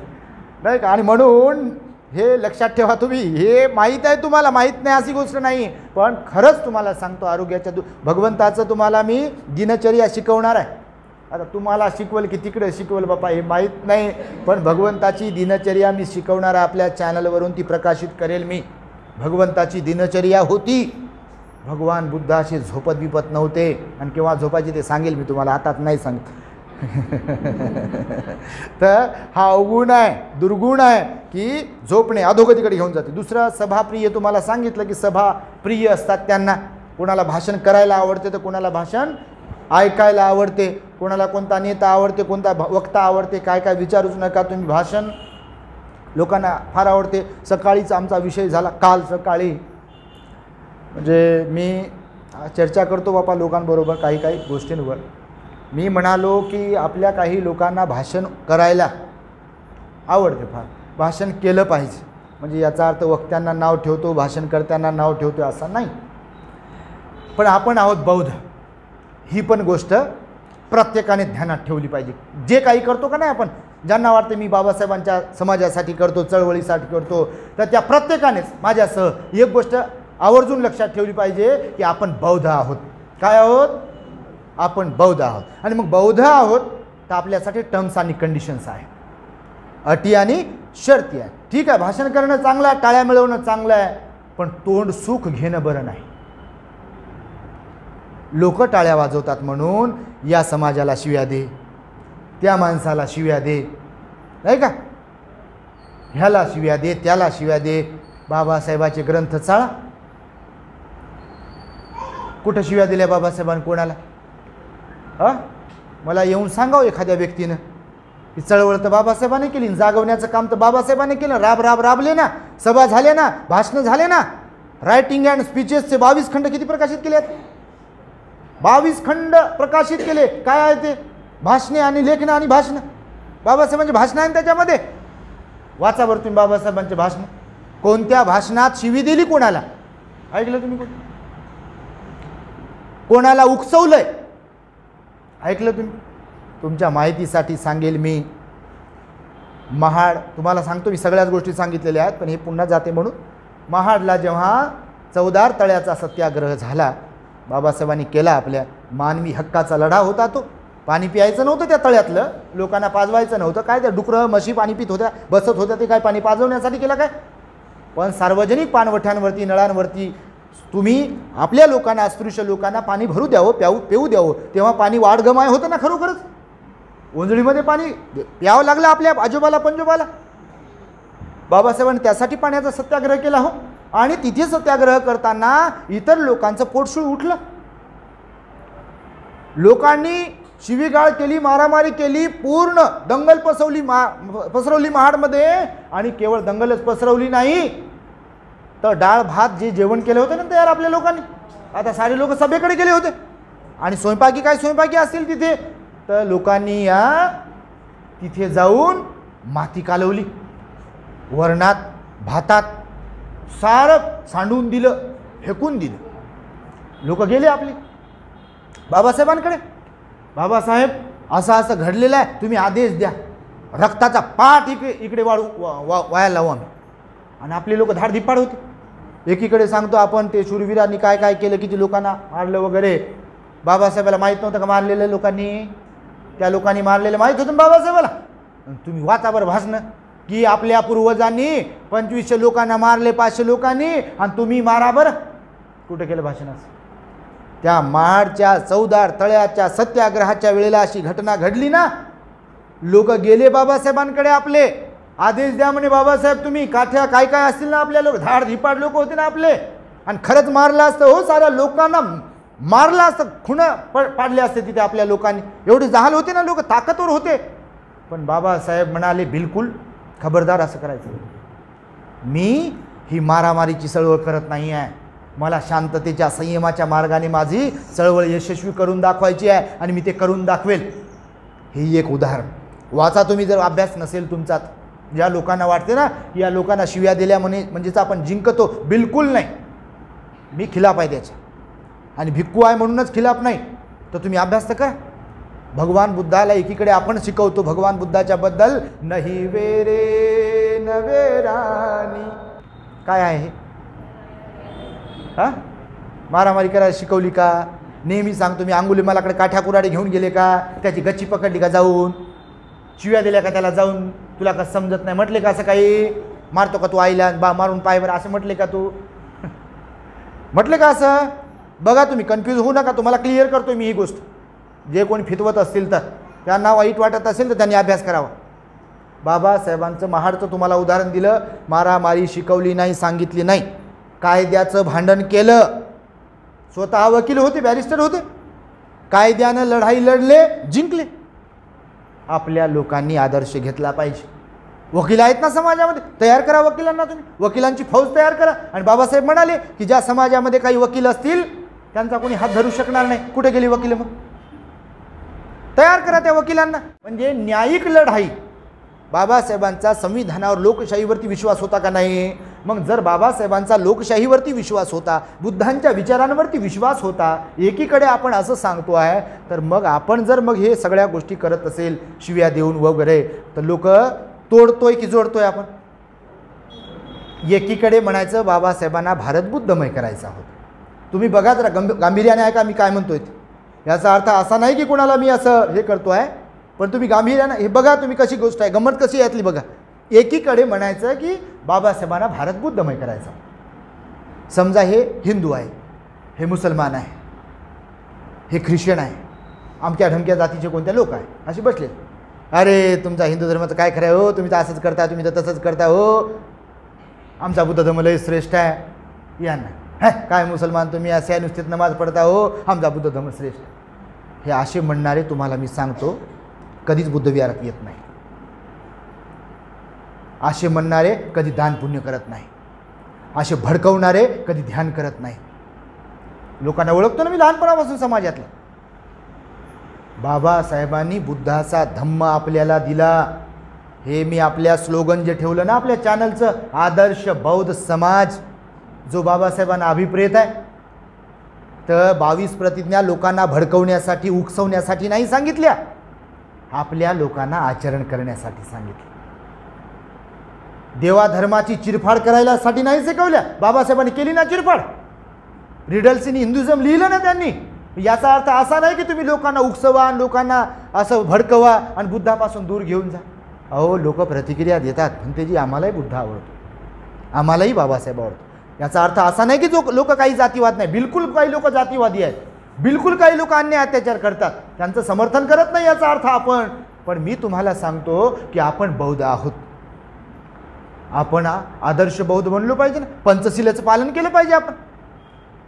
नाही का. आणि म्हणून हे लक्षात ठेवा तुम्ही, हे माहीत आहे तुम्हाला, माहीत नाही अशी गोष्ट नाही. पण खरंच तुम्हाला सांगतो आरोग्याच्या भगवंताचं तुम्हाला मी दिनचर्या शिकवणार आहे. आता तुम्हाला शिकवल की तिकडे शिकवल बापा हे माहीत नाही, पण भगवंताची दिनचर्या मी शिकवणार आहे. आपल्या चॅनलवरून ती प्रकाशित करेल मी. भगवंताची दिनचर्या होती. भगवान बुद्धाशी झोपत बिपत नव्हते, आणि केव्हा झोपायचे ते सांगेल मी तुम्हाला, आताच नाही सांगत. तर हा अवगुण आहे, दुर्गुण आहे की झोपणे अधोगतीकडे घेऊन जाते. दुसरं सभाप्रिय, तुम्हाला सांगितलं की सभाप्रिय असतात त्यांना. कोणाला भाषण करायला आवडते तर कोणाला भाषण ऐकायला आवडते, कोणाला कोणता नेता आवडते, कोणता वक्ता आवडते, काय विचारूच नका तुम्ही. भाषण लोकांना फार आवडते. सकाळीच आमचा विषय झाला काल सकाळी, म्हणजे मी चर्चा करतो बापा लोकांबरोबर काही गोष्टींवर. मी म्हणालो की आपल्या काही लोकांना भाषण करायला आवडते, फार भाषण केलं पाहिजे. म्हणजे याचा अर्थ वक्त्यांना नाव ठेवतो, भाषणकर्त्यांना नाव ठेवतो असा नाही. पण आपण आहोत बौद्ध, ही पण गोष्ट प्रत्येकाने ध्यानात ठेवली पाहिजे. जे काही करतो का नाही आपण, ज्यांना वाटतं मी बाबासाहेबांच्या समाजासाठी करतो, चळवळीसाठी करतो, तर त्या प्रत्येकानेच माझ्यासह एक गोष्ट आवर्जून लक्षात ठेवली पाहिजे की आपण बौद्ध आहोत. काय आहोत? आपण बौद्ध आहोत. आणि मग बौद्ध आहोत तर आपल्यासाठी टर्म्स आणि कंडिशन्स आहे, अटी आणि शर्ती आहे. ठीक आहे, भाषण करणं चांगलं आहे, टाळ्या मिळवणं चांगलं आहे, पण तोंड सुख घेणं बरं नाही. लोक टाळ्या वाजवतात म्हणून या समाजाला शिव्या दे, त्या माणसाला शिव्या दे, नाही का, ह्याला शिव्या दे, त्याला शिव्या दे. बाबासाहेबाचे ग्रंथ चाळा. कुठं शिव्या दिल्या बाबासाहेबांनी कोणाला? मला येऊन सांगावं एखाद्या व्यक्तीनं की चळवळ तर बाबासाहेबांनी केली, जागवण्याचं काम तर बाबासाहेबांनी केलं, राबले ना, सभा झाले ना, भाषणं झाले ना. रायटिंग अँड स्पीचेसचे 22 खंड किती प्रकाशित केले आहेत? 22 खंड प्रकाशित केले. काय आहे ते? भाषणे आणि लेखनं आणि भाषणं. बाबासाहेबांचे भाषणं आहे त्याच्यामध्ये. वाचा बरं तुम्ही बाबासाहेबांचे भाषणं. कोणत्या भाषणात शिवी दिली कोणाला? ऐकलं तुम्ही? कोणाला उकसवलंय? ऐकलं तुम्ही? तुमच्या माहितीसाठी सांगेल मी, महाड, तुम्हाला सांगतो मी, सगळ्याच गोष्टी सांगितलेल्या आहेत पण हे पुन्हा जाते म्हणून. महाडला जेव्हा चौदार तळ्याचा सत्याग्रह झाला, बाबासाहेबांनी केला. आपल्या मानवी हक्काचा लढा होता तो. पाणी प्यायचं नव्हतं त्या तळ्यातलं, लोकांना पाजवायचं नव्हतं. काय त्या डुकरं म्हशी पाणी पित होत्या, बसत होत्या, ते काय पाणी पाजवण्यासाठी केलं काय? पण सार्वजनिक पाणवठ्यांवरती, नळांवरती तुम्ही आपल्या लोकांना, अस्पृश्य लोकांना पाणी भरू द्यावं, पिऊ द्यावं. तेव्हा पाणी वाढगमाय होतं ना खरोखरच. ओंजळीमध्ये पाणी प्यावं लागलं आपल्या आजोबाला पंजोबाला. बाबासाहेबांनी त्यासाठी पाण्याचा सत्याग्रह केला हो. आणि तिथे सत्याग्रह करताना इतर लोकांचं पोटशूळ उठलं. लोकांनी शिवीगाळ केली, मारामारी केली, पूर्ण दंगल पसरवली महाडमध्ये. आणि केवळ दंगलच पसरवली नाही तर डाळ भात जे जेवण केलं होतं ना तयार आपल्या लोकांनी, आता सारे लोक सभेकडे गेले होते. आणि स्वयंपाकी काय स्वयंपाकी असतील तिथे, तर लोकांनी या तिथे जाऊन माती कालवली, वरणात भातात सारं सांडून दिलं, फेकून दिलं. लोक गेले आपले बाबासाहेबांकडे. बाबासाहेब असं असं घडलेलं आहे, तुम्ही आदेश द्या, रक्ताचा पाठ इकडे वाया लावू आम्ही. आणि आपले लोक धाडधिप्पाड होते. एकीकडे सांगतो आपण ते शूरवीरांनी काय काय केलं, किती लोकांना मारलं वगैरे. बाबासाहेबाला माहीत नव्हतं का मारलेलं लोकांनी? त्या लोकांनी मारलेलं माहीत होतं बाबासाहेबाला. तुम्ही वाचा बरं भाषणं की आपल्या पूर्वजांनी 2500 लोकांना मारले, 500 लोकांनी, आणि तुम्ही मारा बरं. कुठं केलं भाषण असं? त्या महाडच्या चौदार तळ्याच्या सत्याग्रहाच्या वेळेला अशी घटना घडली ना. लोक गेले बाबासाहेबांकडे, आपले आदेश द्या म्हणे बाबासाहेब तुम्ही. काठ्या काय काय असतील ना आपल्या लोक, धाड धिपाड लोक होते ना आपले. आणि खरंच मारलं असतं हो, साऱ्या लोकांना मारलं असतं, खुणं पाडले असते तिथे आपल्या लोकांनी. एवढे जहाल होते ना लोक, ताकदवर होते. पण बाबासाहेब म्हणाले बिलकुल खबरदार, असं करायचं. मी ही मारामारीची चळवळ करत नाही आहे, मला शांततेच्या संयमाच्या मार्गाने माझी चळवळ यशस्वी करून दाखवायची आहे आणि मी ते करून दाखवेल. हे एक उदाहरण वाचा तुम्ही, जर अभ्यास नसेल तुमचा. ज्या लोकांना वाटते ना या लोकांना शिव्या दिल्या म्हणजेच आपण जिंकतो, बिलकुल नाही. मी खिलाफ आहे त्याच्या, आणि भिक्खू आहे म्हणूनच खिलाफ नाही. तर तुम्ही अभ्यास तर करा. भगवान बुद्धाला एकीकडे आपण शिकवतो भगवान बुद्धाच्या बद्दल, नाही वेरे नवेरानी. काय आहे हे? मारामारी करायला शिकवली का? नेहमी सांगतो मी, अंगुलीमालाकडे काठ्या कुऱ्हाडी घेऊन गेले का? त्याची गच्ची पकडली का जाऊन? शिव्या दिल्या का त्याला जाऊन? तुला का समजत नाही म्हटले का? असं काही मारतो का तू आईला? मारून पायवर असं म्हटले का तू? म्हटले का असं? बघा तुम्ही, कन्फ्यूज होऊ नका. तुम्हाला क्लिअर करतो मी ही गोष्ट. जे कोणी फितवत असतील तर, त्यांना वाईट वाटत असेल तर त्यांनी अभ्यास करावा. बाबासाहेबांचं महाडचं तुम्हाला उदाहरण दिलं. मारामारी शिकवली नाही, सांगितली नाही. कायद्याचं भांडण केलं. स्वतः वकील होते, बॅरिस्टर होते. कायद्यानं लढाई लढले, जिंकले. आपल्या लोकांनी आदर्श घेतला पाहिजे. वकील आहेत ना समाजामध्ये, तयार करा वकिलांना तुम्ही. वकिलांची फौज तयार करा. आणि बाबासाहेब म्हणाले की ज्या समाजामध्ये काही वकील असतील त्यांचा कोणी हात धरू शकणार नाही. कुठे गेली वकील? मग तयार करा त्या वकिलांना. म्हणजे न्यायिक लढाई बाबासाहेबांचा संविधानावर लोकशाहीवरती विश्वास होता का नाही? मग जर बाबासाहेबांचा लोकशाहीवरती विश्वास होता, बुद्धांच्या विचारांवरती विश्वास होता, एकीकडे आपण असं सांगतो आहे, तर मग आपण जर मग हे सगळ्या गोष्टी करत असेल शिव्या देऊन वगैरे, तर लोक तोडतोय की जोडतोय आपण? एकीकडे म्हणायचं बाबासाहेबांना भारत बुद्धमय करायचा होता. तुम्ही बघा जरा गांभीर्याने आहे का मी काय म्हणतोय? याचा अर्थ असा नाही की कोणाला मी असं हे करतो आहे, पण तुम्ही गांभीर्याने हे बघा, तुम्ही कशी गोष्ट आहे, गंमत कशी आहे यातली बघा. एकीकडे म्हणायचं की बाबासाहेबांना भारत बुद्धमय करायचा. समजा हे हिंदू आहे, हे मुसलमान आहे, हे ख्रिश्चन आहे, आमच्या ढमक्या जातीचे कोणत्या लोक आहे, असे बसले. अरे तुमचा हिंदू धर्माचं काय खरं आहे हो, तुम्ही तर असंच करता, तुम्ही तर तसंच करता हो, आमचा बुद्ध धर्म लय श्रेष्ठ आहे. यांना काय मुसलमान तुम्ही असे नुसतेच नमाज पडता हो, आमचा बुद्ध धर्म श्रेष्ठ. हे असे म्हणणारे तुम्हाला मी सांगतो कधीच बुद्धविहारात येत नाही. असे म्हणणारे कधी दान पुण्य करत नाही. असे भडकवणारे कधी ध्यान करत नाही. लोकांना ओळखतो ना मी लहानपणापासून समाजातलं. बाबासाहेबांनी बुद्धाचा धम्म आपल्याला दिला. हे मी आपल्या स्लोगन जे ठेवलं ना आपल्या चॅनलचं, आदर्श बौद्ध समाज, जो बाबासाहेबांना अभिप्रेत आहे, तर 22 प्रतिज्ञा लोकांना भडकवण्यासाठी उकसवण्यासाठी नाही सांगितल्या, आपल्या लोकांना आचरण करण्यासाठी सांगितलं. देवाधर्माची चिरफाड करायलासाठी नाही शिकवल्या. बाबासाहेबांनी केली ना चिरफाड. रिडल्स इन हिंदुइझम लिहिलं ना त्यांनी. याचा अर्थ असा नाही की तुम्ही लोकांना उकसवा आणि लोकांना असं भडकवा आणि बुद्धापासून दूर घेऊन जा. अहो लोक प्रतिक्रिया देतात, म्हणते जी आम्हालाही बुद्ध आवडतो, आम्हालाही बाबासाहेब आवडतो. याचा अर्थ असा नाही की जो लोक काही जातीवाद नाही. बिलकुल काही लोक जातीवादी आहेत, बिलकुल काही लोक अन्याय अत्याचार करतात, त्यांचं समर्थन करत नाही याचा अर्थ आपण. पण मी तुम्हाला सांगतो की आपण बौद्ध आहोत. आपण आदर्श बौद्ध बनलो पाहिजे ना. पंचशिलेचं पालन केलं पाहिजे आपण.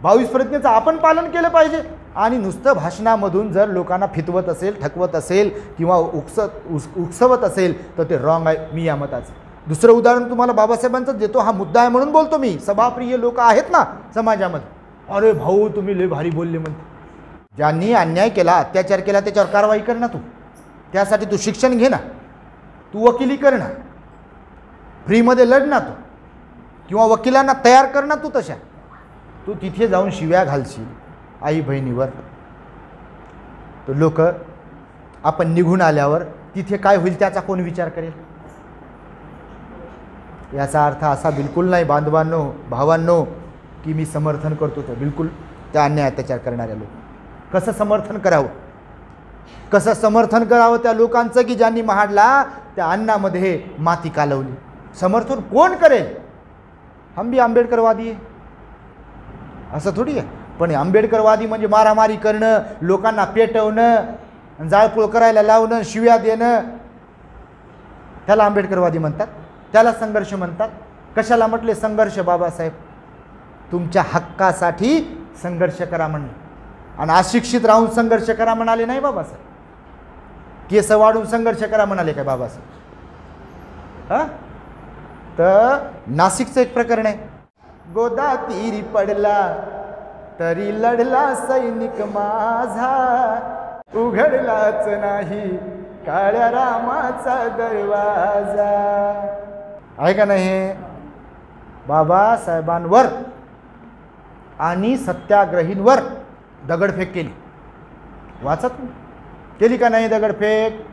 22 प्रतिज्ञेचं आपण पालन केलं पाहिजे. आणि नुसतं भाषणामधून जर लोकांना फितवत असेल, ठकवत असेल किंवा उकसवत असेल तर ते रॉंग आहे. मी या मताचं. दुसरं उदाहरण तुम्हाला बाबासाहेबांचं देतो. हा मुद्दा आहे म्हणून बोलतो मी. सभाप्रिय लोक आहेत ना समाजामध्ये, अरे भाऊ तुम्ही लय भारी बोलले म्हणते. ज्यांनी अन्याय केला, अत्याचार केला, त्याच्यावर कारवाई कर ना तू. त्यासाठी तू शिक्षण घे ना, तू वकिली कर ना, फ्रीमध्ये लढ ना तू, किंवा वकिलांना तयार कर ना तू. तशा तू तिथे जाऊन शिव्या घालशील आई बहिणीवर, तर लोक आपण निघून आल्यावर तिथे काय होईल त्याचा कोण विचार करेल? याचा अर्थ असा बिलकुल नाही बांधवांनो, भावांनो, की मी समर्थन करतो तर बिलकुल त्या अन्याय अत्याचार करणाऱ्या लोक. कसं समर्थन करावं, कसं समर्थन करावं त्या लोकांचं की ज्यांनी महाडला त्या अन्नामध्ये माती कालवली? समर्थन कोण करेल? हम भी आंबेडकरवादी आहे असं थोडी आहे. पण आंबेडकरवादी म्हणजे मारामारी करणं, लोकांना पेटवणं, जाळपोळ करायला लावणं, शिव्या देणं, त्याला आंबेडकरवादी म्हणतात, त्याला संघर्ष म्हणतात. कशाला म्हटले संघर्ष? बाबासाहेब तुमच्या हक्कासाठी संघर्ष करा म्हणले, आणि अशिक्षित राहून संघर्ष करा म्हणाले नाही बाबासाहेब. केस वाढून संघर्ष करा म्हणाले काय बाबासाहेब? हां, तर नाशिकचं एक प्रकरण आहे. गोदा तीरी पडला तरी लढला सैनिक माझा, उघडलाच नाही काळ्या रामाचा दरवाजा. आहे का नाही? बाबासाहेबांवर आणि सत्याग्रहींवर दगडफेक केली. वाचत केली का नाही दगडफेक?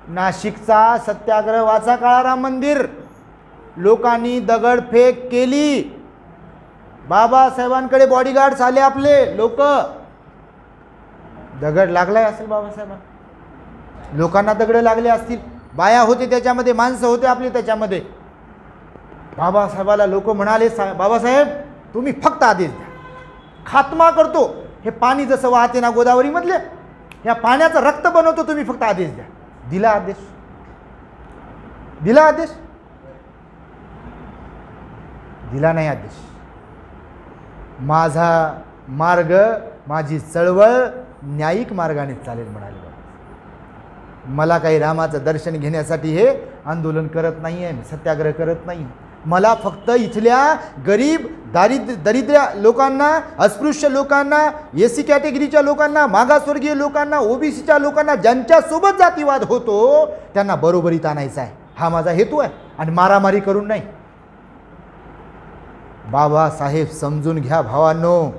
नाशिकचा सत्याग्रह वाचा, काळाराम मंदिर. लोकांनी दगडफेक केली. बाबासाहेबांकडे बॉडीगार्ड्स आले आपले लोक. दगड लागलाय असेल बाबासाहेबांना, लोकांना दगड लागले असतील, बाया होते त्याच्यामध्ये, माणसं होते आपले त्याच्यामध्ये. बाबासाहेबाला लोक म्हणाले, बाबासाहेब तुम्ही फक्त आदेश द्या, खात्मा करतो. हे पाणी जसं वाहते ना गोदावरीमधले, या पाण्याचं रक्त बनवतो, तुम्ही फक्त आदेश द्या. दिला आदेश, दिला आदेश? दिला नाही आदेश. माझा मार्ग, माझी चळवळ न्यायिक मार्गाने चालेल म्हणाले. मला काही रामाचं दर्शन घेण्यासाठी हे आंदोलन करत नाही आहे, सत्याग्रह करत नाही. मला फक्त इथल्या गरीब दरिद्र लोकांना, अस्पृश्य लोकांना, एसी कॅटेगरीच्या लोकांना, मागासवर्गीय लोकांना, ओबीसीच्या लोकांना, ज्यांच्यासोबत जातीवाद होतो त्यांना बरोबरीत आणायचं आहे. हा माझा हेतू आहे, आणि मारामारी करून नाही. बाबासाहेब समजून घ्या भावांनो,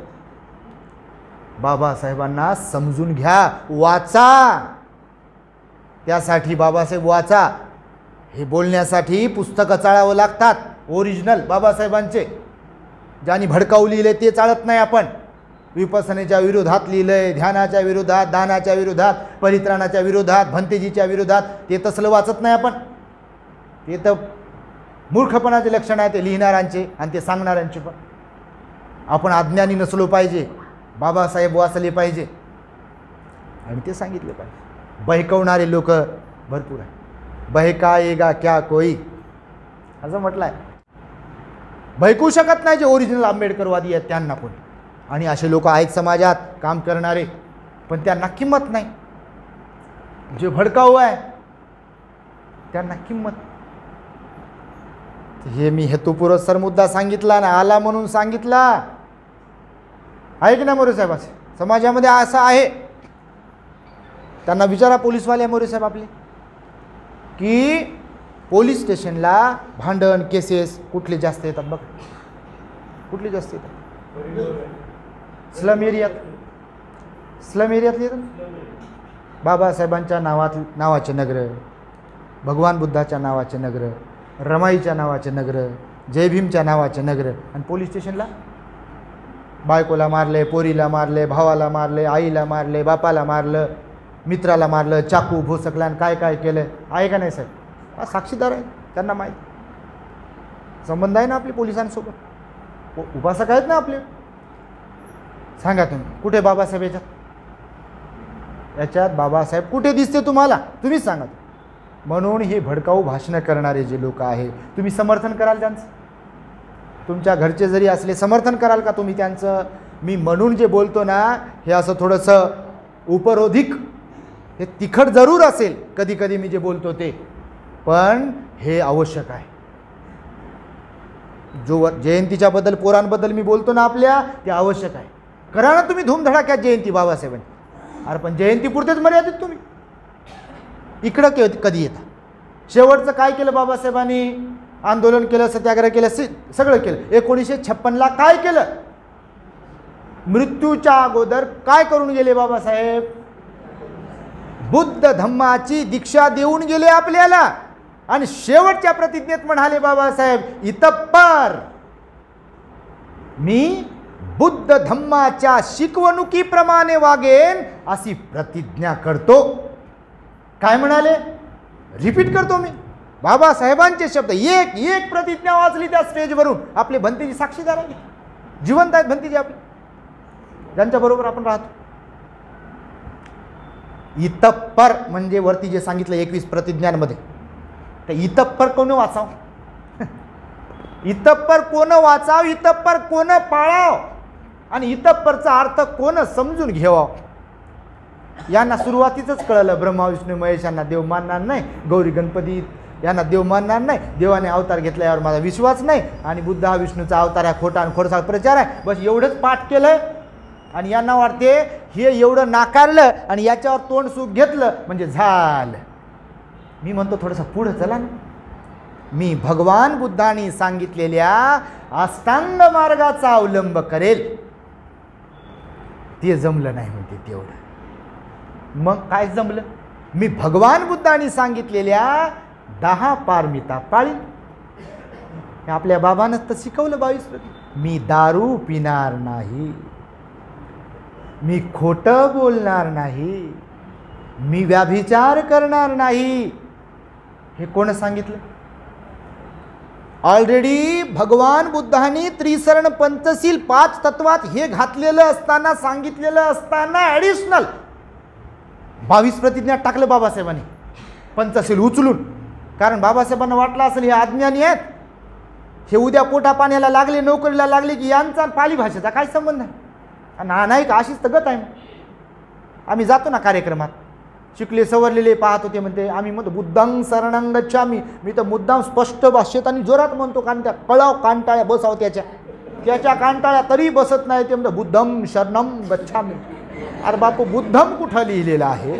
बाबासाहेबांना समजून घ्या, वाचा. त्यासाठी बाबासाहेब वाचा. हे बोलण्यासाठी पुस्तकं चाळावं लागतात, ओरिजिनल बाबासाहेबांचे. ज्यांनी भडकाऊ लिहिले ते चाळत नाही आपण. विपसनेच्या विरोधात लिहिलंय, ध्यानाच्या विरोधात, दानाच्या विरोधात, परित्राणाच्या विरोधात, भंतेजीच्या विरोधात, ते तसलं वाचत नाही आपण. ते तर मूर्खपणाचे लक्षण आहे ते लिहिणाऱ्यांचे आणि ते सांगणाऱ्यांचे पण. आपण अज्ञानी नसलो पाहिजे, बाबासाहेब वाचले पाहिजे आणि ते सांगितले पाहिजे. बहकवणारे लोक भरपूर आहे. बहकाएगा क्या कोई असं म्हटलं आहे. बहकू शकत नाही जे ओरिजिनल आंबेडकरवादी आहेत त्यांना कोणी. आणि असे लोक आहेत समाजात काम करणारे, पण त्यांना किंमत नाही. जे भडकाऊ आहे त्यांना किंमत. हे मी हेतुपुरस्सर मुद्दा सांगितला ना, आला म्हणून सांगितला आहे की नाही मोरे साहेब. असे समाजामध्ये असं आहे. त्यांना विचारा पोलीसवाले मोरे साहेब आपले, की पोलीस स्टेशनला भांडण केसेस कुठले जास्त येतात बघ, कुठले जास्त येतात? स्लम एरियात, स्लम एरियातले येतात. बाबासाहेबांच्या नावाचे नगर, भगवान बुद्धाच्या नावाचे नगर, रमाईच्या नावाचे नगर, जय भीमच्या नावाचे नगर, आणि पोलीस स्टेशनला बायकोला मारले, पोरीला मारले, भावाला मारले, आईला मारले, बापाला मारलं, मित्राला मारलं, चाकू भोसकला आणि काय काय केलं आहे का नाही साहेब? हा साक्षीदार आहे, त्यांना माहीत. संबंध आहे ना आपले पोलिसांसोबत, उपासक आहेत ना आपले. सांगा तुम्ही कुठे बाबासाहेब याच्यात? याच्यात बाबासाहेब कुठे दिसते तुम्हाला? तुम्हीच सांगा. म्हणून हे भडकाऊ भाषणं करणारे जे लोक आहे, तुम्ही समर्थन कराल त्यांचं? तुमच्या घरचे जरी असले समर्थन कराल का तुम्ही त्यांचं? मी म्हणून जे बोलतो ना, हे असं थोडंसं उपरोधिक, हे तिखट जरूर असेल कधी कधी मी जे बोलतो ते, पण हे आवश्यक आहे. जो जयंतीच्या बद्दल, पोरांबद्दल मी बोलतो ना आपल्या, ते आवश्यक आहे. करा ना तुम्ही धूमधडाक्यात जयंती बाबासाहेबांची. अरे पण जयंती पुरतेच मर्यादित तुम्ही इकडं कधी येता? शेवटचं काय केलं बाबासाहेबांनी? आंदोलन केलं, सत्याग्रह केलं, सगळं केलं. 1956ला काय केलं? मृत्यूच्या अगोदर काय करून गेले बाबासाहेब? बुद्ध धम्माची दीक्षा देऊन गेले आपल्याला. आणि शेवटच्या प्रतिज्ञेत म्हणाले बाबासाहेब, इतप्पर मी बुद्ध धम्माच्या शिकवणुकीप्रमाणे वागेन अशी प्रतिज्ञा करतो. काय म्हणाले? रिपीट करतो मी बाबासाहेबांचे शब्द. एक एक प्रतिज्ञा वाचली त्या स्टेजवरून. आपले भंतेजी साक्षीदार आहे, जिवंत आहेत भंतेजी आपले, ज्यांच्याबरोबर आपण राहतो. इतप्पर म्हणजे वरती जे सांगितलं 21 प्रतिज्ञांमध्ये, तर इतप्पर कोण वाचाव? इतप्पर कोण वाचाव? इतप्पर कोण पाळाव? आणि इतप्परचा अर्थ कोण समजून घेवाव? यांना सुरुवातीचंच कळलं, ब्रह्मा विष्णू महेश यांना देव मानणार नाही, गौरी गणपती यांना देव मानणार नाही, देवाने अवतार घेतल्यावर माझा विश्वास नाही, आणि बुद्ध हा विष्णूचा अवतार आहे, खोटा आणि खोडसाळ प्रचार आहे. बस एवढंच पाठ केलं. आणि यांना वाटते हे एवढं नाकारलं आणि याच्यावर तोंड सुख घेतलं म्हणजे झालं. मी म्हणतो थोडंसं पुढं चला ना. मी भगवान बुद्धांनी सांगितलेल्या अष्टांग मार्गाचा अवलंब करेल. ते जमलं नाही म्हणते तेवढं. मग काय जमलं? मी भगवान बुद्धांनी सांगितलेल्या 10 पारमिता पाळीन. आपल्या बाबांनाच तर शिकवलं 22. मी दारू पिणार नाही, मी खोटं बोलणार नाही, मी व्याभिचार करणार नाही. हे कोण सांगितलं? ऑलरेडी भगवान बुद्धांनी त्रिसरण पंचशील 5 तत्वात हे घातलेलं असताना, सांगितलेलं असताना ॲडिशनल 22 प्रतिज्ञा टाकलं बाबासाहेबांनी पंचशील उचलून. कारण बाबासाहेबांना वाटलं असेल हे अज्ञानी आहेत, हे उद्या पोटा पाण्याला लागले, नोकरीला लागले की यांचा पाली भाषेचा काय संबंध आहे? नाही का? अशीच तर गत आहे. आम्ही जातो ना कार्यक्रमात, शिकले सवरलेले पाहत होते, म्हणते आम्ही म्हणतो बुद्धं शरणं गच्छामी. मी तर मुद्दाम स्पष्ट भाषेत आणि जोरात म्हणतो, कारण त्या कळाव कांटाळ्या बसाव त्याच्या कांटाळ्या तरी बसत नाही. ते म्हणतं बुद्धं शरणं गच्छामी. अरे बापू, बुद्धम कुठं लिहिलेलं आहे?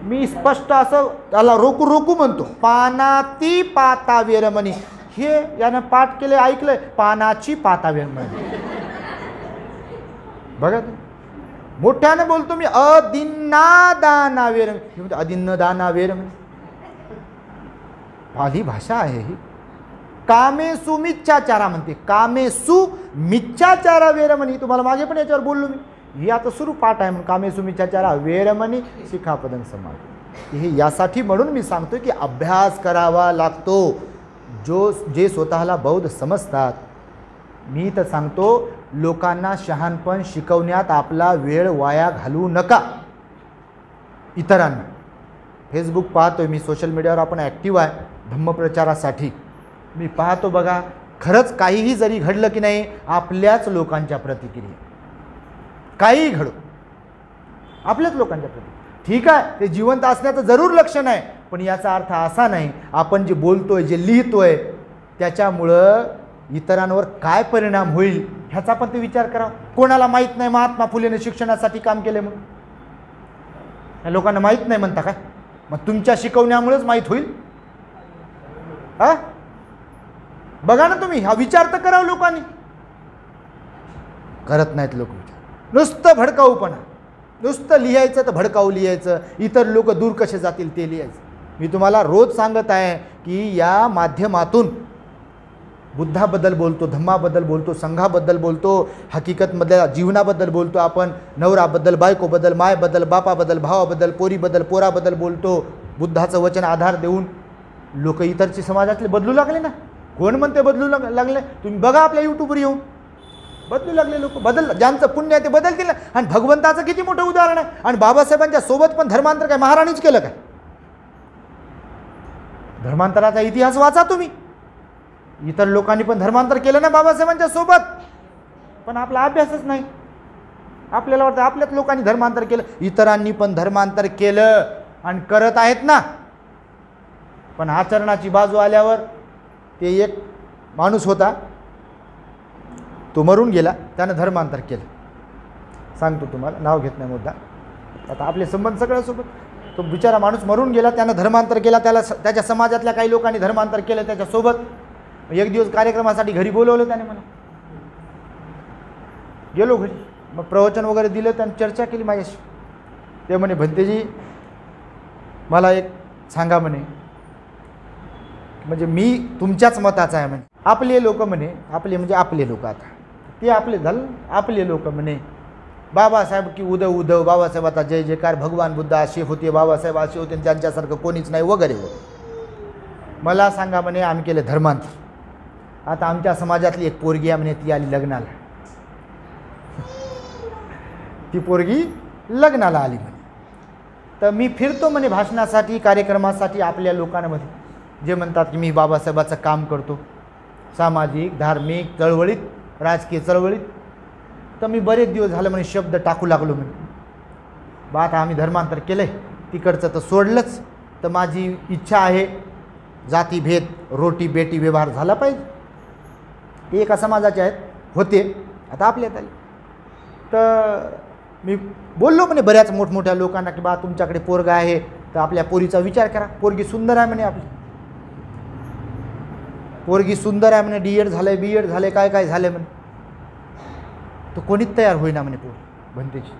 मी स्पष्ट असं त्याला रोकू रोकू म्हणतो, पानाती पाता वेरमणी. हे यानं पाठ केले, ऐकलंय, पानाची पाता वेरमणी. बघा मोठ्यानं बोलतो मी, अदिन्ना दाना वेरमणी. अदिन्न दाना वेरमणी पाली भाषा आहे ही. कामेसु मिच्छाचारा म्हणते, कामेसु मिच्छाचारा वेरमणी. तुम्हाला मागे पण याच्यावर बोललो मी. ही आता सुरू पाठ आहे म्हणून, कामेसु मिच्छाचारा वेरमणी शिखापदं समाज. हे यासाठी म्हणून मी सांगतो की अभ्यास करावा लागतो. जे स्वतःला बौद्ध समजतात, मी तर सांगतो लोकांना शहाणपण शिकवण्यात आपला वेळ वाया घालवू नका. इतरांना फेसबुक पाहतोय मी, सोशल मीडियावर आपण ॲक्टिव्ह आहे धम्मप्रचारासाठी. मी पाहतो बघा, खरंच काहीही जरी घडलं की नाही, आपल्याच लोकांच्या प्रतिक्रिया, काहीही घडो आपल्याच लोकांच्या प्रति. ठीक आहे, ते जिवंत असण्याचं जरूर लक्षण आहे, पण याचा अर्थ असा नाही आपण जे बोलतोय, जे लिहितोय, त्याच्यामुळं इतरांवर काय परिणाम होईल ह्याचा पण ते विचार करा. कोणाला माहीत नाही महात्मा फुलेने शिक्षणासाठी काम केले म्हणून? या लोकांना माहीत नाही म्हणता काय? मग तुमच्या शिकवण्यामुळेच माहीत होईल. हा बघा ना तुम्ही, हा विचार तर करावं लोकांनी. करत नाहीत लोक विचार, नुसतं भडकाऊपणा, नुसतं लिहायचं तर भडकाऊ लिहायचं, इतर लोक दूर कसे जातील ते लिहायचं. मी तुम्हाला रोज सांगत आहे की या माध्यमातून बुद्धाबद्दल बोलतो, धम्माबद्दल बोलतो, संघाबद्दल बोलतो, हकीकतमधल्या जीवनाबद्दल बोलतो, आपण नवराबद्दल, बायकोबद्दल, मायबद्दल, बापाबद्दल, भावाबद्दल, पोरीबद्दल, पोराबद्दल बोलतो. बुद्धाचं वचन आधार देऊन लोक इतरची समाजातले बदलू लागले ना. कोण म्हणते बदलू लागले? तुम्ही बघा आपल्या यूट्यूबवर येऊन, बदलू लागले लोक. ज्यांचं पुण्य आहे ते बदलतील. आणि भगवंताचं किती मोठं उदाहरण आहे. आणि बाबासाहेबांच्या सोबत पण धर्मांतर काय महाराणीच केलं काय? धर्मांतराचा इतिहास वाचा तुम्ही. इतर लोकांनी पण धर्मांतर केलं ना बाबासाहेबांच्या सोबत, पण आपला अभ्यासच नाही. आपल्याला वाटतं आपल्याच लोकांनी धर्मांतर केलं, इतरांनी पण धर्मांतर केलं आणि करत आहेत ना. पण आचरणाची बाजू आल्यावर ते एक माणूस होता, तो मरून गेला, त्यानं धर्मांतर केलं. सांगतो तुम्हाला, नाव घेत नाही मुद्दा, आता आपले संबंध सगळ्यासोबत. तो बिचारा माणूस मरून गेला, त्यानं धर्मांतर केला, त्याला त्याच्या समाजातल्या काही लोकांनी धर्मांतर केलं त्याच्यासोबत. एक दिवस कार्यक्रमासाठी घरी बोलवलं त्याने मला. गेलो घरी, मग प्रवचन वगैरे दिलं, त्याने चर्चा केली माझ्याशी. ते म्हणे, भंतेजी मला एक सांगा म्हणे, म्हणजे मी तुमच्याच मताचा आहे म्हणे. आपले लोक म्हणे, आपले म्हणजे आपले लोक, आता ते आपले झालं, आपले लोक म्हणे बाबासाहेब की उदव उदव, बाबासाहेब आता जय जयकार, भगवान बुद्ध असे होते, बाबासाहेब असे होते, त्यांच्यासारखं कोणीच नाही वगैरे वगैरे. मला सांगा म्हणे, आम्ही केलं धर्मांतर. आता आमच्या समाजातली एक पोरगी आहे म्हणे, ती आली लग्नाला. ती पोरगी लग्नाला आली म्हणे. तर मी फिरतो म्हणे भाषणासाठी, कार्यक्रमासाठी आपल्या लोकांमध्ये, जे म्हणतात की मी बाबासाहेबाचं काम करतो, सामाजिक, धार्मिक चळवळीत, राजकीय चळवळीत. तर मी बरेच दिवस झालं म्हणे शब्द टाकू लागलो म्हणे, बा आता आम्ही धर्मांतर केलं आहे, तिकडचं तर सोडलंच, तर माझी इच्छा आहे जातीभेद, रोटी बेटी व्यवहार झाला पाहिजे. ते एका समाजाचे आहेत, होते, आता आपल्यात आले. तर मी बोललो म्हणे बऱ्याच मोठमोठ्या लोकांना की बा तुमच्याकडे पोरगा आहे तर आपल्या पोरीचा विचार करा, पोरगी सुंदर आहे म्हणे, आपली पोरगी सुंदर आहे म्हणे, डी एड झालंय, बी एड झालंय, काय काय झालंय म्हणे. तो कोणीच तयार होईना म्हणे पोर भंतेची.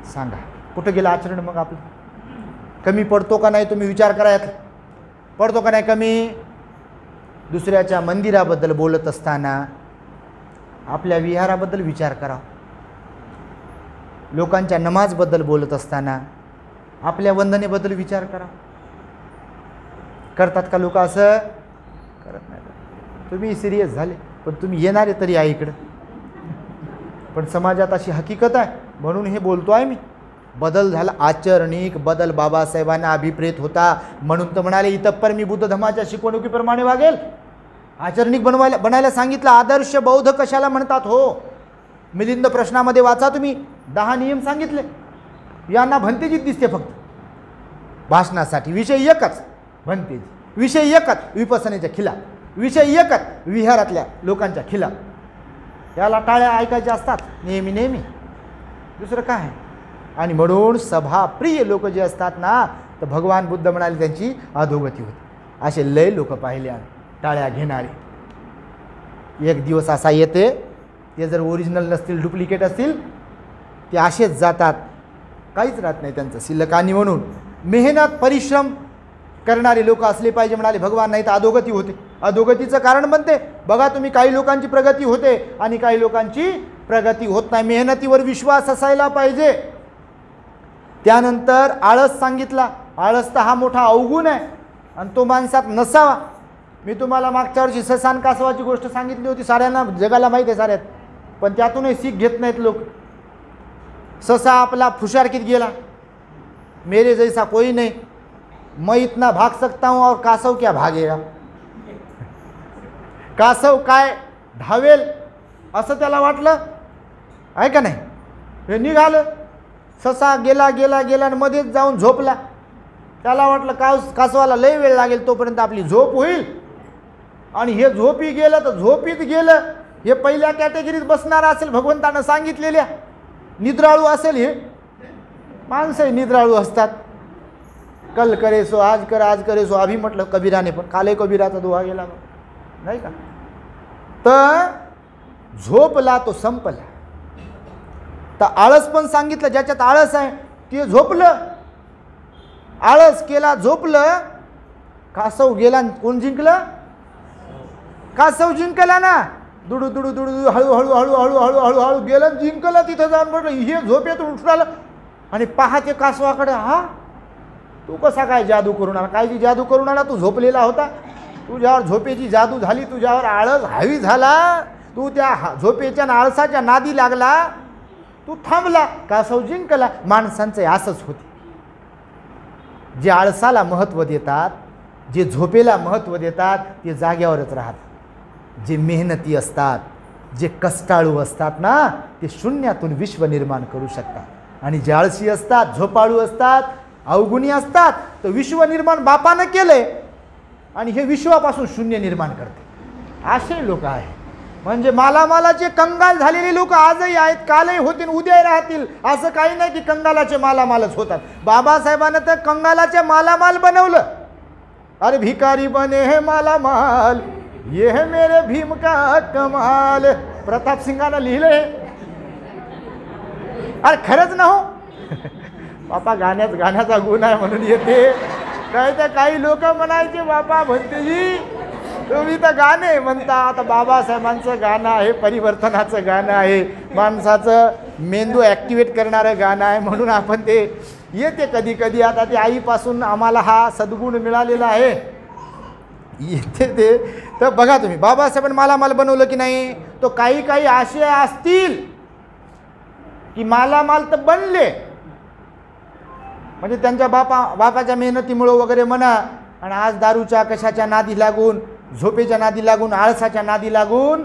सांगा कुठं गेलं आचरण मग आपलं? कमी पडतो का नाही तुम्ही विचार करा, यात पडतो का नाही कमी? दुसऱ्याच्या मंदिराबद्दल बोलत असताना आपल्या विहाराबद्दल विचार करा. लोकांच्या नमाजबद्दल बोलत असताना आपल्या वंदनेबद्दल विचार करा. करतात का लोक? असं करत नाही. तुम्ही सिरियस झाले, पण तुम्ही येणारे तरी आहे इकडं. पण समाजात अशी हकीकत आहे म्हणून हे बोलतो आहे मी. बदल झाला, आचरणिक बदल बाबासाहेबांना अभिप्रेत होता, म्हणून तर म्हणाले इतपर मी बुद्ध धर्माच्या शिकवणुकीप्रमाणे वागेल. आचरणिक बनायला सांगितलं. आदर्श बौद्ध कशाला म्हणतात हो? मिलिंद प्रश्नामध्ये वाचा तुम्ही, 10 नियम सांगितले. यांना भंतेजीत दिसते फक्त भाषणासाठी. विषय एकच भंतेजी, विषय एकच विपसनेच्या खिलाफ, विषय एकच विहारातल्या लोकांच्या खिलाफ. याला टाळ्या ऐकायच्या असतात नेहमी नेहमी, दुसरं काय आहे? आणि म्हणून सभाप्रिय लोक जे असतात ना, तर भगवान बुद्ध म्हणाले त्यांची अधोगती होती. असे लय लोक पाहिले आम्ही, टाळ्या घेणारे. एक दिवस असा येते, ते जर ओरिजिनल नसतील, डुप्लिकेट असतील, ते असेच जातात, काहीच राहत नाही त्यांचं शिल्लक. आणि म्हणून मेहनत परिश्रम करणारे लोक असले पाहिजे म्हणाले भगवान, नाही तर अधोगती होते. अधोगतीचं कारण बनते बघा तुम्ही, काही लोकांची प्रगती होते आणि काही लोकांची प्रगती होत नाही. मेहनतीवर विश्वास असायला पाहिजे. त्यानंतर आळस सांगितला. आळस तर हा मोठा अवगुण आहे आणि तो माणसात नसावा. मी तुम्हाला मागच्या वर्षी ससान कासवाची गोष्ट सांगितली होती, साऱ्यांना जगाला माहीत आहे साऱ्यात, पण त्यातूनही सीख घेत नाहीत लोक. ससा आपला फुशारकीत गेला, मेरे जैसा कोई नहीं, मैं इतना भाग सकता हूँ और कासव क्या भागेगा. कासव काय धावेल असं त्याला वाटलं आहे का नाही. हे निघालं, ससा गेला गेला गेला आणि मध्येच जाऊन झोपला. त्याला वाटलं कासवाला लय वेळ लागेल, तोपर्यंत आपली झोप होईल. आणि हे झोपी गेलं तर झोपीत गेलं. हे पहिल्या कॅटेगरीत बसणार असेल, भगवंतानं सांगितलेल्या निद्राळू असेल. हे माणसंही निद्राळू असतात. कल करे सो आज कर, आज करे सो अभी म्हटलं कबीराने, पण काले कबीराचा दोहा गेला नाही का. तर झोपला तो संपला. तर आळस पण सांगितलं, ज्याच्यात आळस आहे ते झोपलं. आळस केला, झोपलं. कासव गेला, कोण जिंकलं. कासव जिंकला ना. दुडू दुडू दुडू हळूहळू हळूहळू हळूहळू हळू गेलं, जिंकलं. तिथं जाऊन म्हटलं हे झोपेतून उठून आलं आणि पाहते कासवाकडे. हा तू कसा काय जादू करून आला, काय जी जादू करून आला, तू झोपलेला होता, तुझ्यावर झोपेची जादू झाली, तुझ्यावर आळस हावी झाला, तू त्या झोपेच्या आळसाच्या नादी लागला, तू थांबला, कासव जिंकला. माणसांचे असंच होते. जे आळसाला महत्त्व देतात, जे झोपेला महत्त्व देतात, ते जाग्यावरच राहतात. जे मेहनती असतात, जे कष्टाळू असतात ना, ते शून्यातून विश्व निर्माण करू शकतात. आणि जे आळशी असतात, झोपाळू असतात, अवगुणी असतात, तर विश्व निर्माण बापानं केलंय आणि हे विश्वापासून शून्य निर्माण करते. असे लोक आहेत. म्हणजे मालामालाचे कंगाल झालेले लोक आजही आहेत, कालही होतील, उद्याही राहतील. असं काही नाही की कंगालाचे मालामालच होतात. बाबासाहेबांना तर कंगालाचे मालामाल बनवलं. अरे भिकारी बने हे मालामाल, ये है मेरे भीम का कमाल. प्रताप सिंगानं लिहिलंय. अरे खरंच ना हो. बापा गाण्याचा गुण आहे म्हणून येते. काय तर काही लोक म्हणायचे बापा म्हणते जी तुम्ही तर गाणे म्हणता. आता बाबासाहेबांचं गाणं आहे, परिवर्तनाचं गाणं आहे, माणसाचं मेंदू ॲक्टिवेट करणारं गाणं आहे, म्हणून आपण ते येते कधी कधी. आता ते आईपासून आम्हाला हा सद्गुण मिळालेला आहे, येते ते. तर बघा तुम्ही, बाबासाहेबांनी मालामाल बनवलं की नाही. तो काही काही आशय असतील की मालामाल तर बनले, म्हणजे त्यांच्या बापाच्या मेहनतीमुळं वगैरे म्हणा. आणि आज दारूच्या कशाच्या नादी लागून, झोपेच्या नादी लागून, आळसाच्या नादी लागून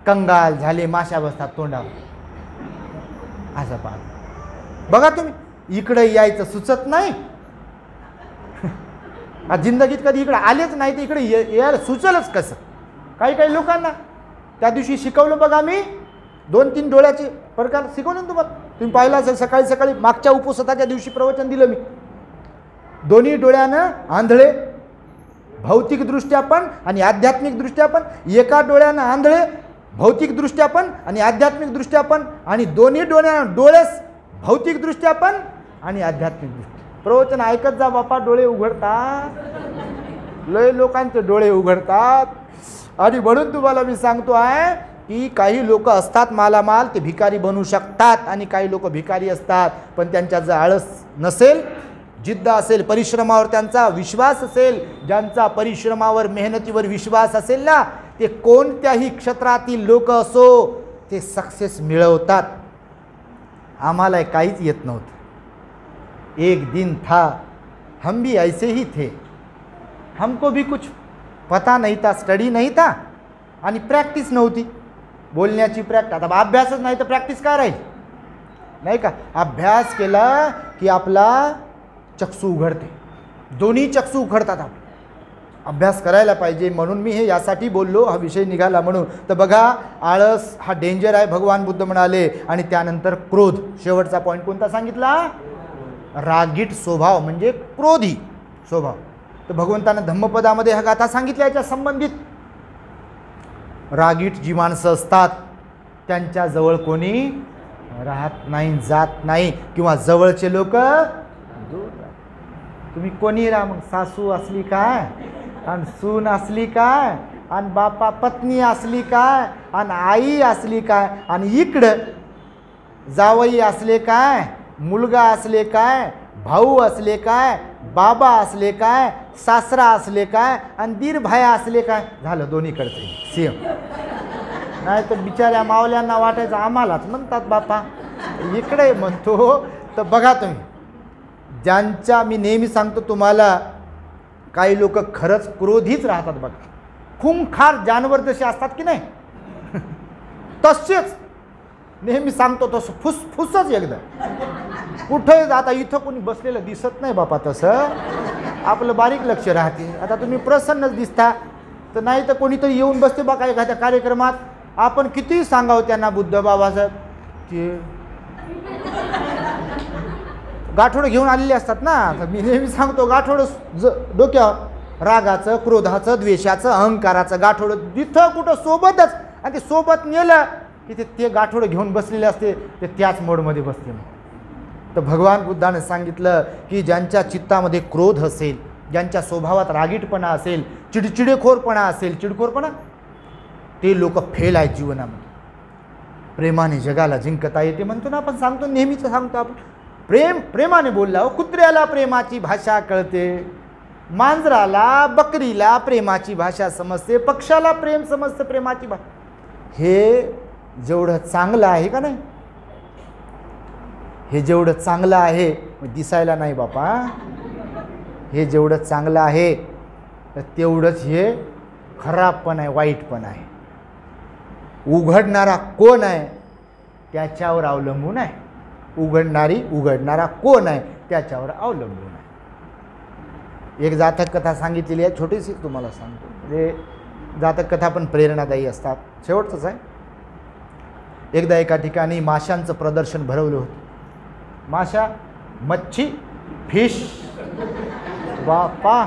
कंगाल झाले, माशा बसतात तोंडावर. असं पहा बघा तुम्ही. इकडे यायचं सुचत नाही. आज जिंदगीत कधी इकडे आलेच नाही तर इकडे यायला सुचलच कसं. काही काही लोकांना त्या दिवशी शिकवलं बघा मी, 2-3 डोळ्याचे प्रकार शिकवले ना तुम्हाला. तुम्ही पाहिलं असेल सकाळी सकाळी मागच्या उपवासाच्या दिवशी प्रवचन दिलं मी. दोन्ही डोळ्यानं आंधळे, भौतिकदृष्ट्या पण आणि आध्यात्मिकदृष्ट्या पण. एका डोळ्यानं आंधळे, भौतिकदृष्ट्या पण आणि आध्यात्मिकदृष्ट्या पण, आणि दोन्ही डोळ्यास भौतिकदृष्ट्या पण आणि आध्यात्मिकदृष्ट्या. प्रवचन ऐकत जा बापा, डोळे उघडतात. लय लोकांचे डोळे उघडतात. आणि म्हणून तुम्हाला मी सांगतो आहे की काही लोक असतात मालामाल, ते भिकारी बनू शकतात. आणि काही लोक भिकारी असतात, पण त्यांच्यात जर आळस नसेल, जिद्द असेल, परिश्रमावर त्यांचा विश्वास असेल, ज्यांचा परिश्रमावर मेहनतीवर विश्वास असेल ना, ते कोणत्याही क्षेत्रातील लोक असो, ते सक्सेस मिळवतात. आम्हाला काहीच येत नव्हतं. एक दिन था, हम भी ऐसे ही थे, हमको भी कुछ पता नहीं था, स्टडी नहीं था आणि प्रॅक्टिस नव्हती. बोलण्याची प्रॅक्टिस, आता अभ्यासच नाही तर प्रॅक्टिस काय राहील, नाही का. अभ्यास केला की आपला चक्षू उघडते, दोन्ही चक्षू उघडतात. अभ्यास करायला पाहिजे. म्हणून मी हे यासाठी बोललो, हा विषय निघाला म्हणून. तर बघा, आळस हा डेंजर आहे भगवान बुद्ध म्हणाले. आणि त्यानंतर क्रोध, शेवटचा पॉईंट कोणता सांगितला? रागीट स्वभाव म्हणजे क्रोधी स्वभाव. तर भगवंतानं धम्मपदामध्ये ह्या गाथा सांगितल्या याच्या संबंधित. रागीट जी माणसं असतात त्यांच्याजवळ कोणी राहत नाही, जात नाही, किंवा जवळचे लोक दूर राहतात. तुम्ही कोणी राहा, मग सासू असली काय, आणि सून असली काय, आणि बापा पत्नी असली काय, आणि आई असली काय, आणि इकडं जावई असले काय, मुलगा असले काय, भाऊ असले काय, बाबा असले काय, सासरा असले काय, आणि दीर भाया असले काय, झालं दोन्हीकडचे सेम. नाही तर बिचाऱ्या मावल्यांना वाटायचं आम्हालाच म्हणतात बापा, इकडे म्हणतो. तर बघा तुम्ही, ज्यांच्या, मी नेहमी सांगतो तुम्हाला, काही लोक खरंच क्रोधीच राहतात बघा. खूंखार जानवर जसे असतात की नाही तसेच, नेहमी सांगतो तसं फुसफुसच एकदा. कुठे आता इथं कोणी बसलेलं दिसत नाही बापा, तसं आपलं बारीक लक्ष राहते. आता तुम्ही प्रसन्नच दिसता, तर नाही तर कोणीतरी येऊन बसते बघा एखाद्या कार्यक्रमात. आपण कितीही सांगावं त्यांना, बुद्ध बाबासाहेब ते गाठोडं घेऊन आलेले असतात ना. तर मी नेहमी सांगतो, गाठोडं डोक्यावर रागाचं, क्रोधाचं, द्वेषाचं, अहंकाराचं गाठोडं जिथं कुठं सोबतच, आणि ते सोबत नेलं की ते गाठोडं घेऊन बसलेले असते, ते त्याच मोडमध्ये बसते. तर भगवान बुद्धाने सांगितलं की ज्यांच्या चित्तामध्ये क्रोध असेल, ज्यांच्या स्वभावात रागीटपणा असेल, चिडचिडेखोरपणा असेल, चिडखोरपणा, ते लोक फेल आहेत जीवनामध्ये. प्रेमाने जगाला जिंकता येते म्हणतो ना आपण, सांगतो नेहमीच सांगतो आपण. प्रेमाने बोलला. कुत्र्याला प्रेमाची भाषा कळते, मांजराला, बकरीला प्रेमाची भाषा समजते, पक्षाला प्रेम समजते, प्रेमाची भाषा. हे जेवढं चांगलं आहे का नाही, हे जेवढं चांगलं आहे दिसायला नाही बापा, हे जेवढं चांगलं आहे तेवढंच हे खराब पण आहे, वाईट पण आहे. उघडणारा कोण आहे त्याच्यावर अवलंबून आहे. उघडणारा कोण आहे त्याच्यावर अवलंबून आहे. एक जातक कथा सांगितलेली आहे, छोटीशी तुम्हाला सांगतो. म्हणजे जातक कथा पण प्रेरणादायी असतात. शेवटचंच आहे. एकदा एका ठिकाणी माशांचं प्रदर्शन भरवलं होतं. माशा, मच्छी, फिश. बापा,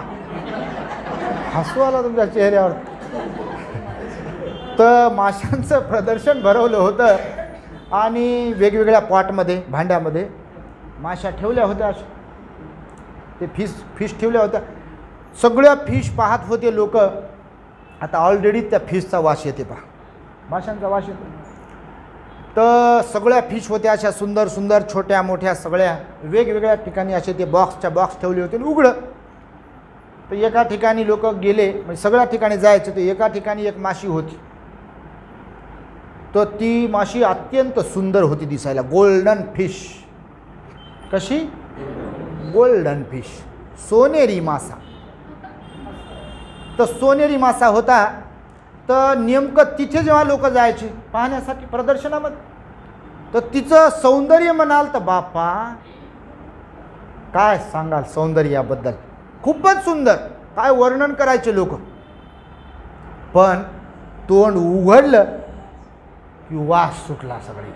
हसू आला तुमच्या चेहऱ्यावर. तर माशांचं प्रदर्शन भरवलं होतं आणि वेगवेगळ्या पॉटमध्ये, भांड्यामध्ये माशा ठेवल्या होत्या. ते फिश ठेवल्या होत्या. सगळ्या फिश पाहत होते लोक. आता ऑलरेडी त्या फिशचा वास येते पहा, माशांचा वास येतो. तर सगळ्या फिश होत्या अशा सुंदर सुंदर, छोट्या मोठ्या, सगळ्या वेगवेगळ्या ठिकाणी असे ते बॉक्स ठेवले होते उघडं. तर एका ठिकाणी लोक गेले, म्हणजे सगळ्या ठिकाणी जायचं. तर एका ठिकाणी एक माशी होती. तर ती माशी अत्यंत सुंदर होती दिसायला, गोल्डन फिश. कशी? गोल्डन फिश, सोनेरी मासा. तर सोनेरी मासा होता. तर नेमकं तिथे जेव्हा लोक जायचे पाहण्यासाठी प्रदर्शनामध्ये, तर तिचं सौंदर्य म्हणाल तर बापा काय सांगाल सौंदर्याबद्दल, खूपच सुंदर, काय वर्णन करायचे लोक. पण तोंड उघडलं की वास सुटला सगळे.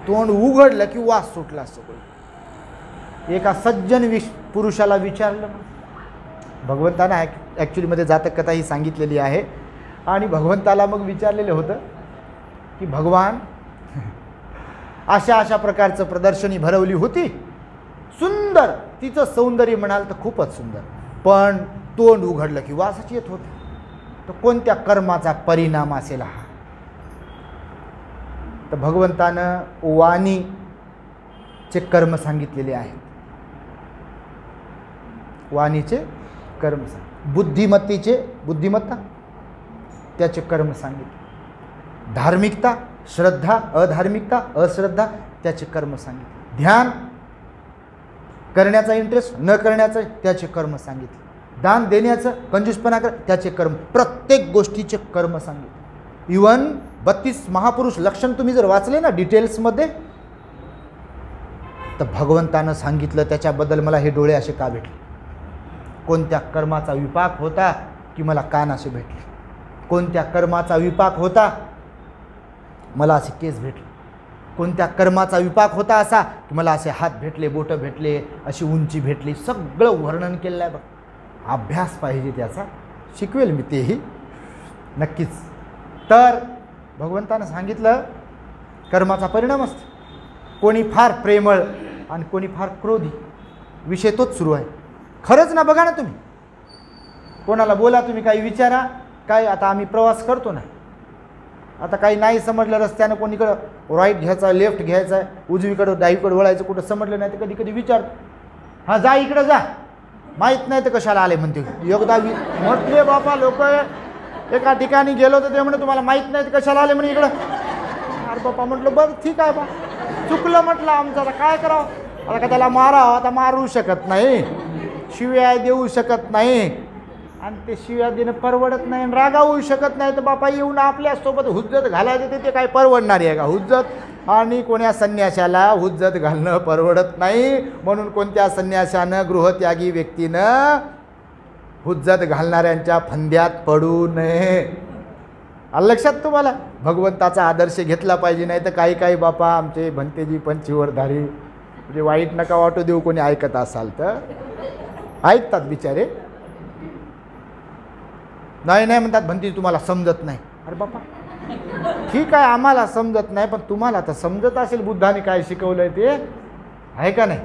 तोंड उघडलं की वास सुटला सगळे. एका सज्जन पुरुषाला विचारलं. भगवंतानं ॲक्च्युलीमध्ये जातक कथा ही सांगितलेली आहे. आणि भगवंताला मग विचारलेलं होतं की भगवान, अशा अशा प्रकारचं प्रदर्शनी भरवली होती, सुंदर, तिचं सौंदर्य म्हणाल तर खूपच सुंदर, पण तोंड उघडलं की वासच येत होतं. तर कोणत्या कर्माचा परिणाम असेल हा? तर भगवंतानं वाणीचे कर्म सांगितलेले आहेत. वाणीचे कर्म बुद्धिमत्ता त्याचे कर्म सांगितले. धार्मिकता, श्रद्धा, अधार्मिकता, अश्रद्धा त्याचे कर्म सांगितले. ध्यान करण्याचा इंटरेस्ट, न करण्याचं त्याचे कर्म सांगितले. दान देण्याचं, कंजूसपणा कर त्याचे कर्म, प्रत्येक गोष्टीचे कर्म सांगितले. इवन 32 महापुरुष लक्षण तुम्ही जर वाचले ना डिटेल्समध्ये, तर भगवंतानं सांगितलं त्याच्याबद्दल मला हे डोळे असे का भेटले. कोणत्या कर्माचा विपाक होता की मला कान असे भेटले, कोणत्या कर्माचा विपाक होता मला असे केस भेटले, कोणत्या कर्माचा विपाक होता असा की मला असे हात भेटले, बोटं भेटले, अशी उंची भेटली, सगळं वर्णन केलेलं आहे बघ. अभ्यास पाहिजे त्याचा, शिकवेल मी तेही नक्कीच. तर भगवंतानं सांगितलं कर्माचा परिणाम असतो. कोणी फार प्रेमळ आणि कोणी फार क्रोधी, विषय तोच सुरू आहे. खरंच ना, बघा ना तुम्ही, कोणाला बोला तुम्ही, काही विचारा, काय आता आम्ही प्रवास करतो ना, आता काही नाही समजलं रस्त्यानं, कोणीकडं राईट घ्यायचा, लेफ्ट घ्यायचा आहे, उजवीकडं डावीकडं वळायचं, कुठं समजलं नाही तर कधी कधी विचारतो, हां जा इकडं जा, माहीत नाही तर कशाला आले म्हणते. एकदा म्हटले बापा लोक, एका ठिकाणी गेलो तर ते म्हणे तुम्हाला माहीत नाही तर कशाला आले म्हणे इकडं. अरे बापा म्हटलं बरं ठीक आहे बा, चुकलं म्हटलं आमचं, आता काय करावं, आता का त्याला मारावं, आता मारू शकत नाही, शिव्या देऊ शकत नाही, आणि ते शिव्या देणं परवडत नाही, रागावू शकत नाही, तर बापा येऊन आपल्यासोबत हुज्जत घालायचं ते काय परवडणार आहे का हुज्जत. आणि कोण्या संन्याशाला हुज्जत घालणं परवडत नाही, म्हणून कोणत्या संन्याशानं, गृहत्यागी व्यक्तीनं हुज्जत घालणाऱ्यांच्या फंद्यात पडू नये. लक्षात तुम्हाला भगवंताचा आदर्श घेतला पाहिजे. नाही तर काही काही बापा आमचे भंतेजी पंचीवरधारी, म्हणजे वाईट नका वाटू देऊ कोणी ऐकत असाल तर, ऐकतात बिचारे, नाही नाही म्हणतात भंतेजी तुम्हाला समजत नाही. अरे बापा ठीक आहे, आम्हाला समजत नाही, पण तुम्हाला तर समजत असेल बुद्धाने काय शिकवलंय ते, आहे का नाही.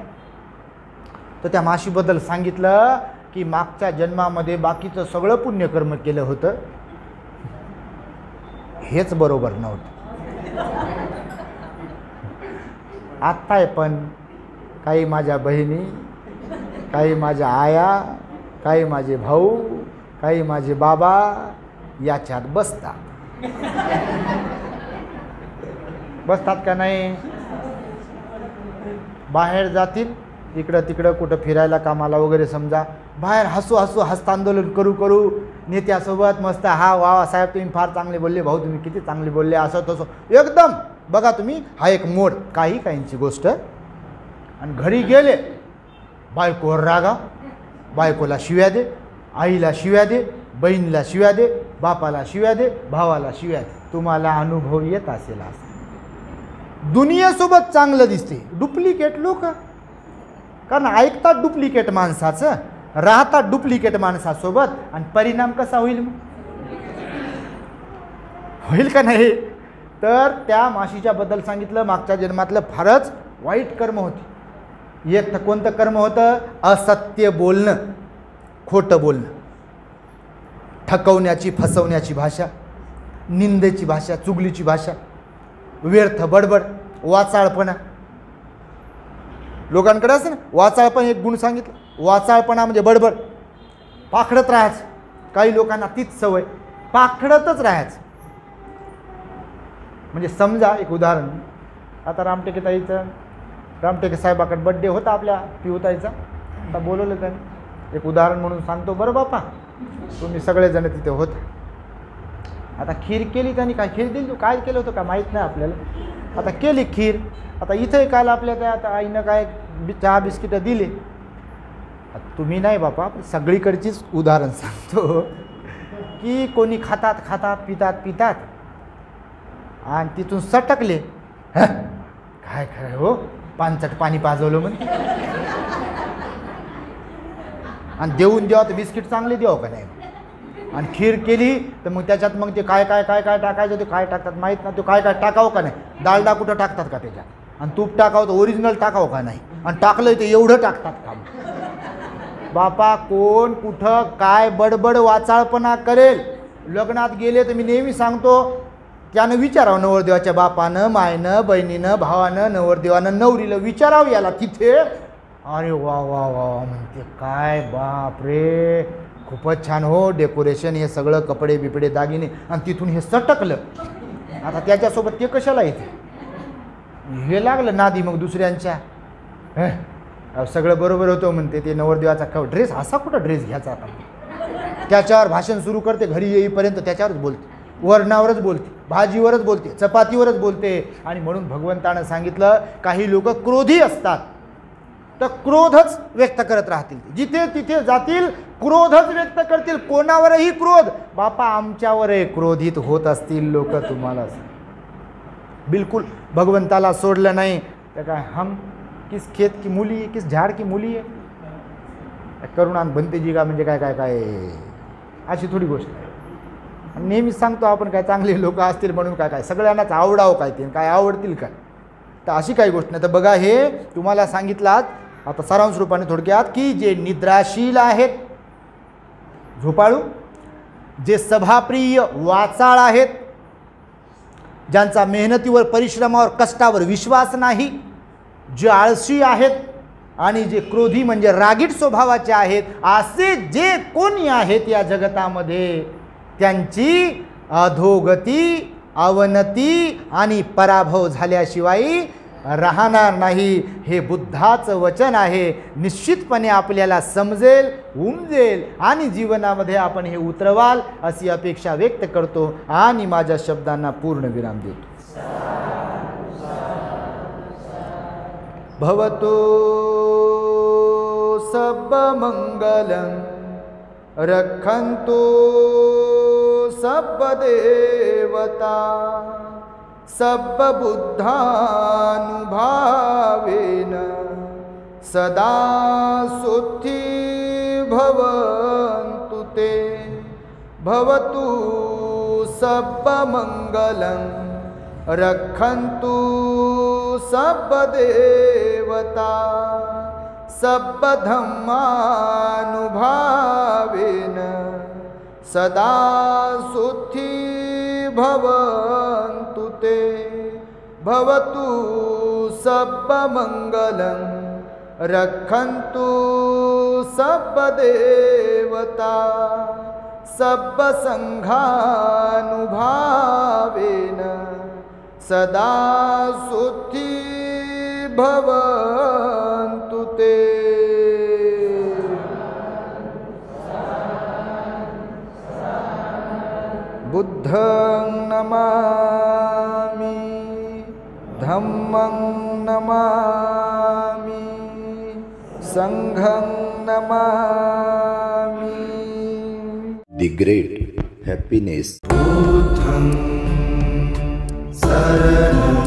तर त्या माशीबद्दल सांगितलं की मागच्या जन्मामध्ये बाकीचं सगळं पुण्यकर्म केलं होतं, हेच बरोबर नव्हतं. आत्ता आहे पण काही माझ्या बहिणी, काही माझ्या आया, काही माझे भाऊ, काही माझे बाबा याच्यात बसतात का नाही. बाहेर जातील इकडं तिकडं कुठं फिरायला कामाला वगैरे, समजा बाहेर हसू हसू हस्तांदोलन करू करू नेत्यासोबत मस्त, हा वा साहेब तुम्ही फार चांगले बोलले, भाऊ तुम्ही किती चांगले बोलले, असं तसं एकदम. बघा तुम्ही हा एक मोड काही काहींची गोष्ट. आणि घरी गेले बायकोवर रागा, बायकोला शिव्या दे, आईला शिव्या दे, बहिणीला शिव्या दे, बापाला शिव्या दे, भावाला शिव्या दे. तुम्हाला अनुभव येत असेल असं. दुनियेसोबत चांगलं दिसते, डुप्लिकेट लोक, कारण ऐकतात डुप्लिकेट माणसाचं, राहतात डुप्लिकेट माणसासोबत, आणि परिणाम कसा होईल होईल का नाही. तर त्या माशीच्या बद्दल सांगितलं मागच्या जन्मातलं फारच वाईट कर्म होती. एक तर कोणतं कर्म होतं, असत्य बोलणं, खोटं बोलणं, ठकवण्याची फसवण्याची भाषा, निंदेची भाषा, चुगलीची भाषा, व्यर्थ बडबड, वाचाळपणा. लोकांकडे असं ना वाचाळपण एक गुण सांगितलं, वाचाळपणा म्हणजे बडबड, पाखडत राहायचं. काही लोकांना तीच सवय, पाखडतच राहायचं. म्हणजे समजा एक उदाहरण, आता रामटेके साहेबाकडे बड्डे होता आपल्या पिऊताईचा, आता बोलवलं त्यांनी, एक उदाहरण म्हणून सांगतो बरं बापा, तुम्ही सगळेजण तिथे होत. आता खीर केली त्यांनी, काय खीर दिली, काय केलं होतं का माहीत नाही आपल्याला, आता केली खीर. आता इथंही काल आपल्या त्या आता आईनं काय चहा बिस्किटं दिले. तुम्ही नाही बापा, सगळीकडचीच उदाहरण सांगतो की कोणी खातात खातात पितात पितात आणि तिथून सटकले, काय खरं हो, पानचट पाणी पाजवलं म्हणे, आणि देऊन द्यावं तर बिस्किट चांगले द्यावं का नाही, आणि खीर केली तर मग त्याच्यात मग ते काय काय काय काय टाकायचं, ते काय टाकतात माहीत नाही, ते काय काय टाकावं का नाही, डालडा कुठं टाकतात का त्याच्यात, आणि तूप टाकावं तर ओरिजिनल टाकावं का नाही, आणि टाकलं ते एवढं टाकतात का. बापा कोण कुठं काय बडबड वाचाळपणा करेल. लग्नात गेले तर मी नेहमी सांगतो, त्यानं विचारावं नवरदेवाच्या बापानं, मायनं, बहिणीनं, भावानं, नवरदेवानं, नवरीला विचारावं याला तिथे. अरे वा वा वा म्हणते, काय बाप रे, खूपच छान हो डेकोरेशन, हे सगळं कपडे बिपडे दागिने, आणि तिथून हे सटकलं. आता त्याच्यासोबत ते कशाला येते, हे लागलं नादी मग दुसऱ्यांच्या. सगळं बरोबर होतं म्हणते, ते नवरदेवाचा ड्रेस असा कुठं ड्रेस घ्यायचा आता, त्याच्यावर भाषण सुरू करते, घरी येईपर्यंत त्याच्यावरच बोलते, वरणावरच बोलते, भाजीवरच बोलते, चपातीवरच बोलते. आणि म्हणून भगवंतानं सांगितलं काही लोक क्रोधी असतात तर क्रोधच व्यक्त करत राहतील, जिथे तिथे जातील क्रोधच व्यक्त करतील, कोणावरही क्रोध. बापा आमच्यावरही क्रोधित होत असतील लोक, तुम्हाला बिलकुल भगवंताला सोडलं नाही तर काय हम किस खेत की मुली आहे, किस झाड की मुली आहे. करुणान बनते जी का म्हणजे काय काय काय अशी थोडी गोष्ट आहे. नेहमीच सांगतो आपण काय चांगले लोक असतील म्हणून काय काय सगळ्यांनाच आवडावं काय ते काय आवडतील काय, तर अशी काही गोष्ट नाही. तर बघा हे तुम्हाला सांगितलात आता सारांश रूपाने थोडक्यात की जे निद्राशील आहेत, झोपाळू, जे सभाप्रिय वाचाळ आहेत, ज्यांचा मेहनतीवर, परिश्रमावर, कष्टावर विश्वास नाही, जे आळशी आहेत आणि जे क्रोधी म्हणजे रागीट स्वभावाचे आहेत, असे जे कोणी आहेत या जगतामध्ये त्यांची अधोगती, अवनती आणि पराभव झाल्याशिवाय राहणार नाही. हे बुद्धाचं वचन आहे. निश्चितपणे आपल्याला समजेल, उमजेल आणि जीवनामध्ये आपण हे उतरवाल अशी अपेक्षा व्यक्त करतो आणि माझ्या शब्दांना पूर्ण विराम देतो. भवतो सर्वमंगलं रक्षन्तु सर्वदेवता सर्वबुद्धानुभावेन सदा सुखी भवन्तु ते. भवतु सर्वमंगलं रक्षन्तु सर्वदेवता सर्वधर्मानुभावेन सदा सुखी भवन्तु ते. भवतु सर्वमंगलं रक्षन्तु सर्वदेवता सर्वसंघानुभावेन सदा सुखी भवन्तु ते. बुद्धं नमामि, धम्मं नमामि, संघं नमामि. The great happiness. बुद्धं शरणं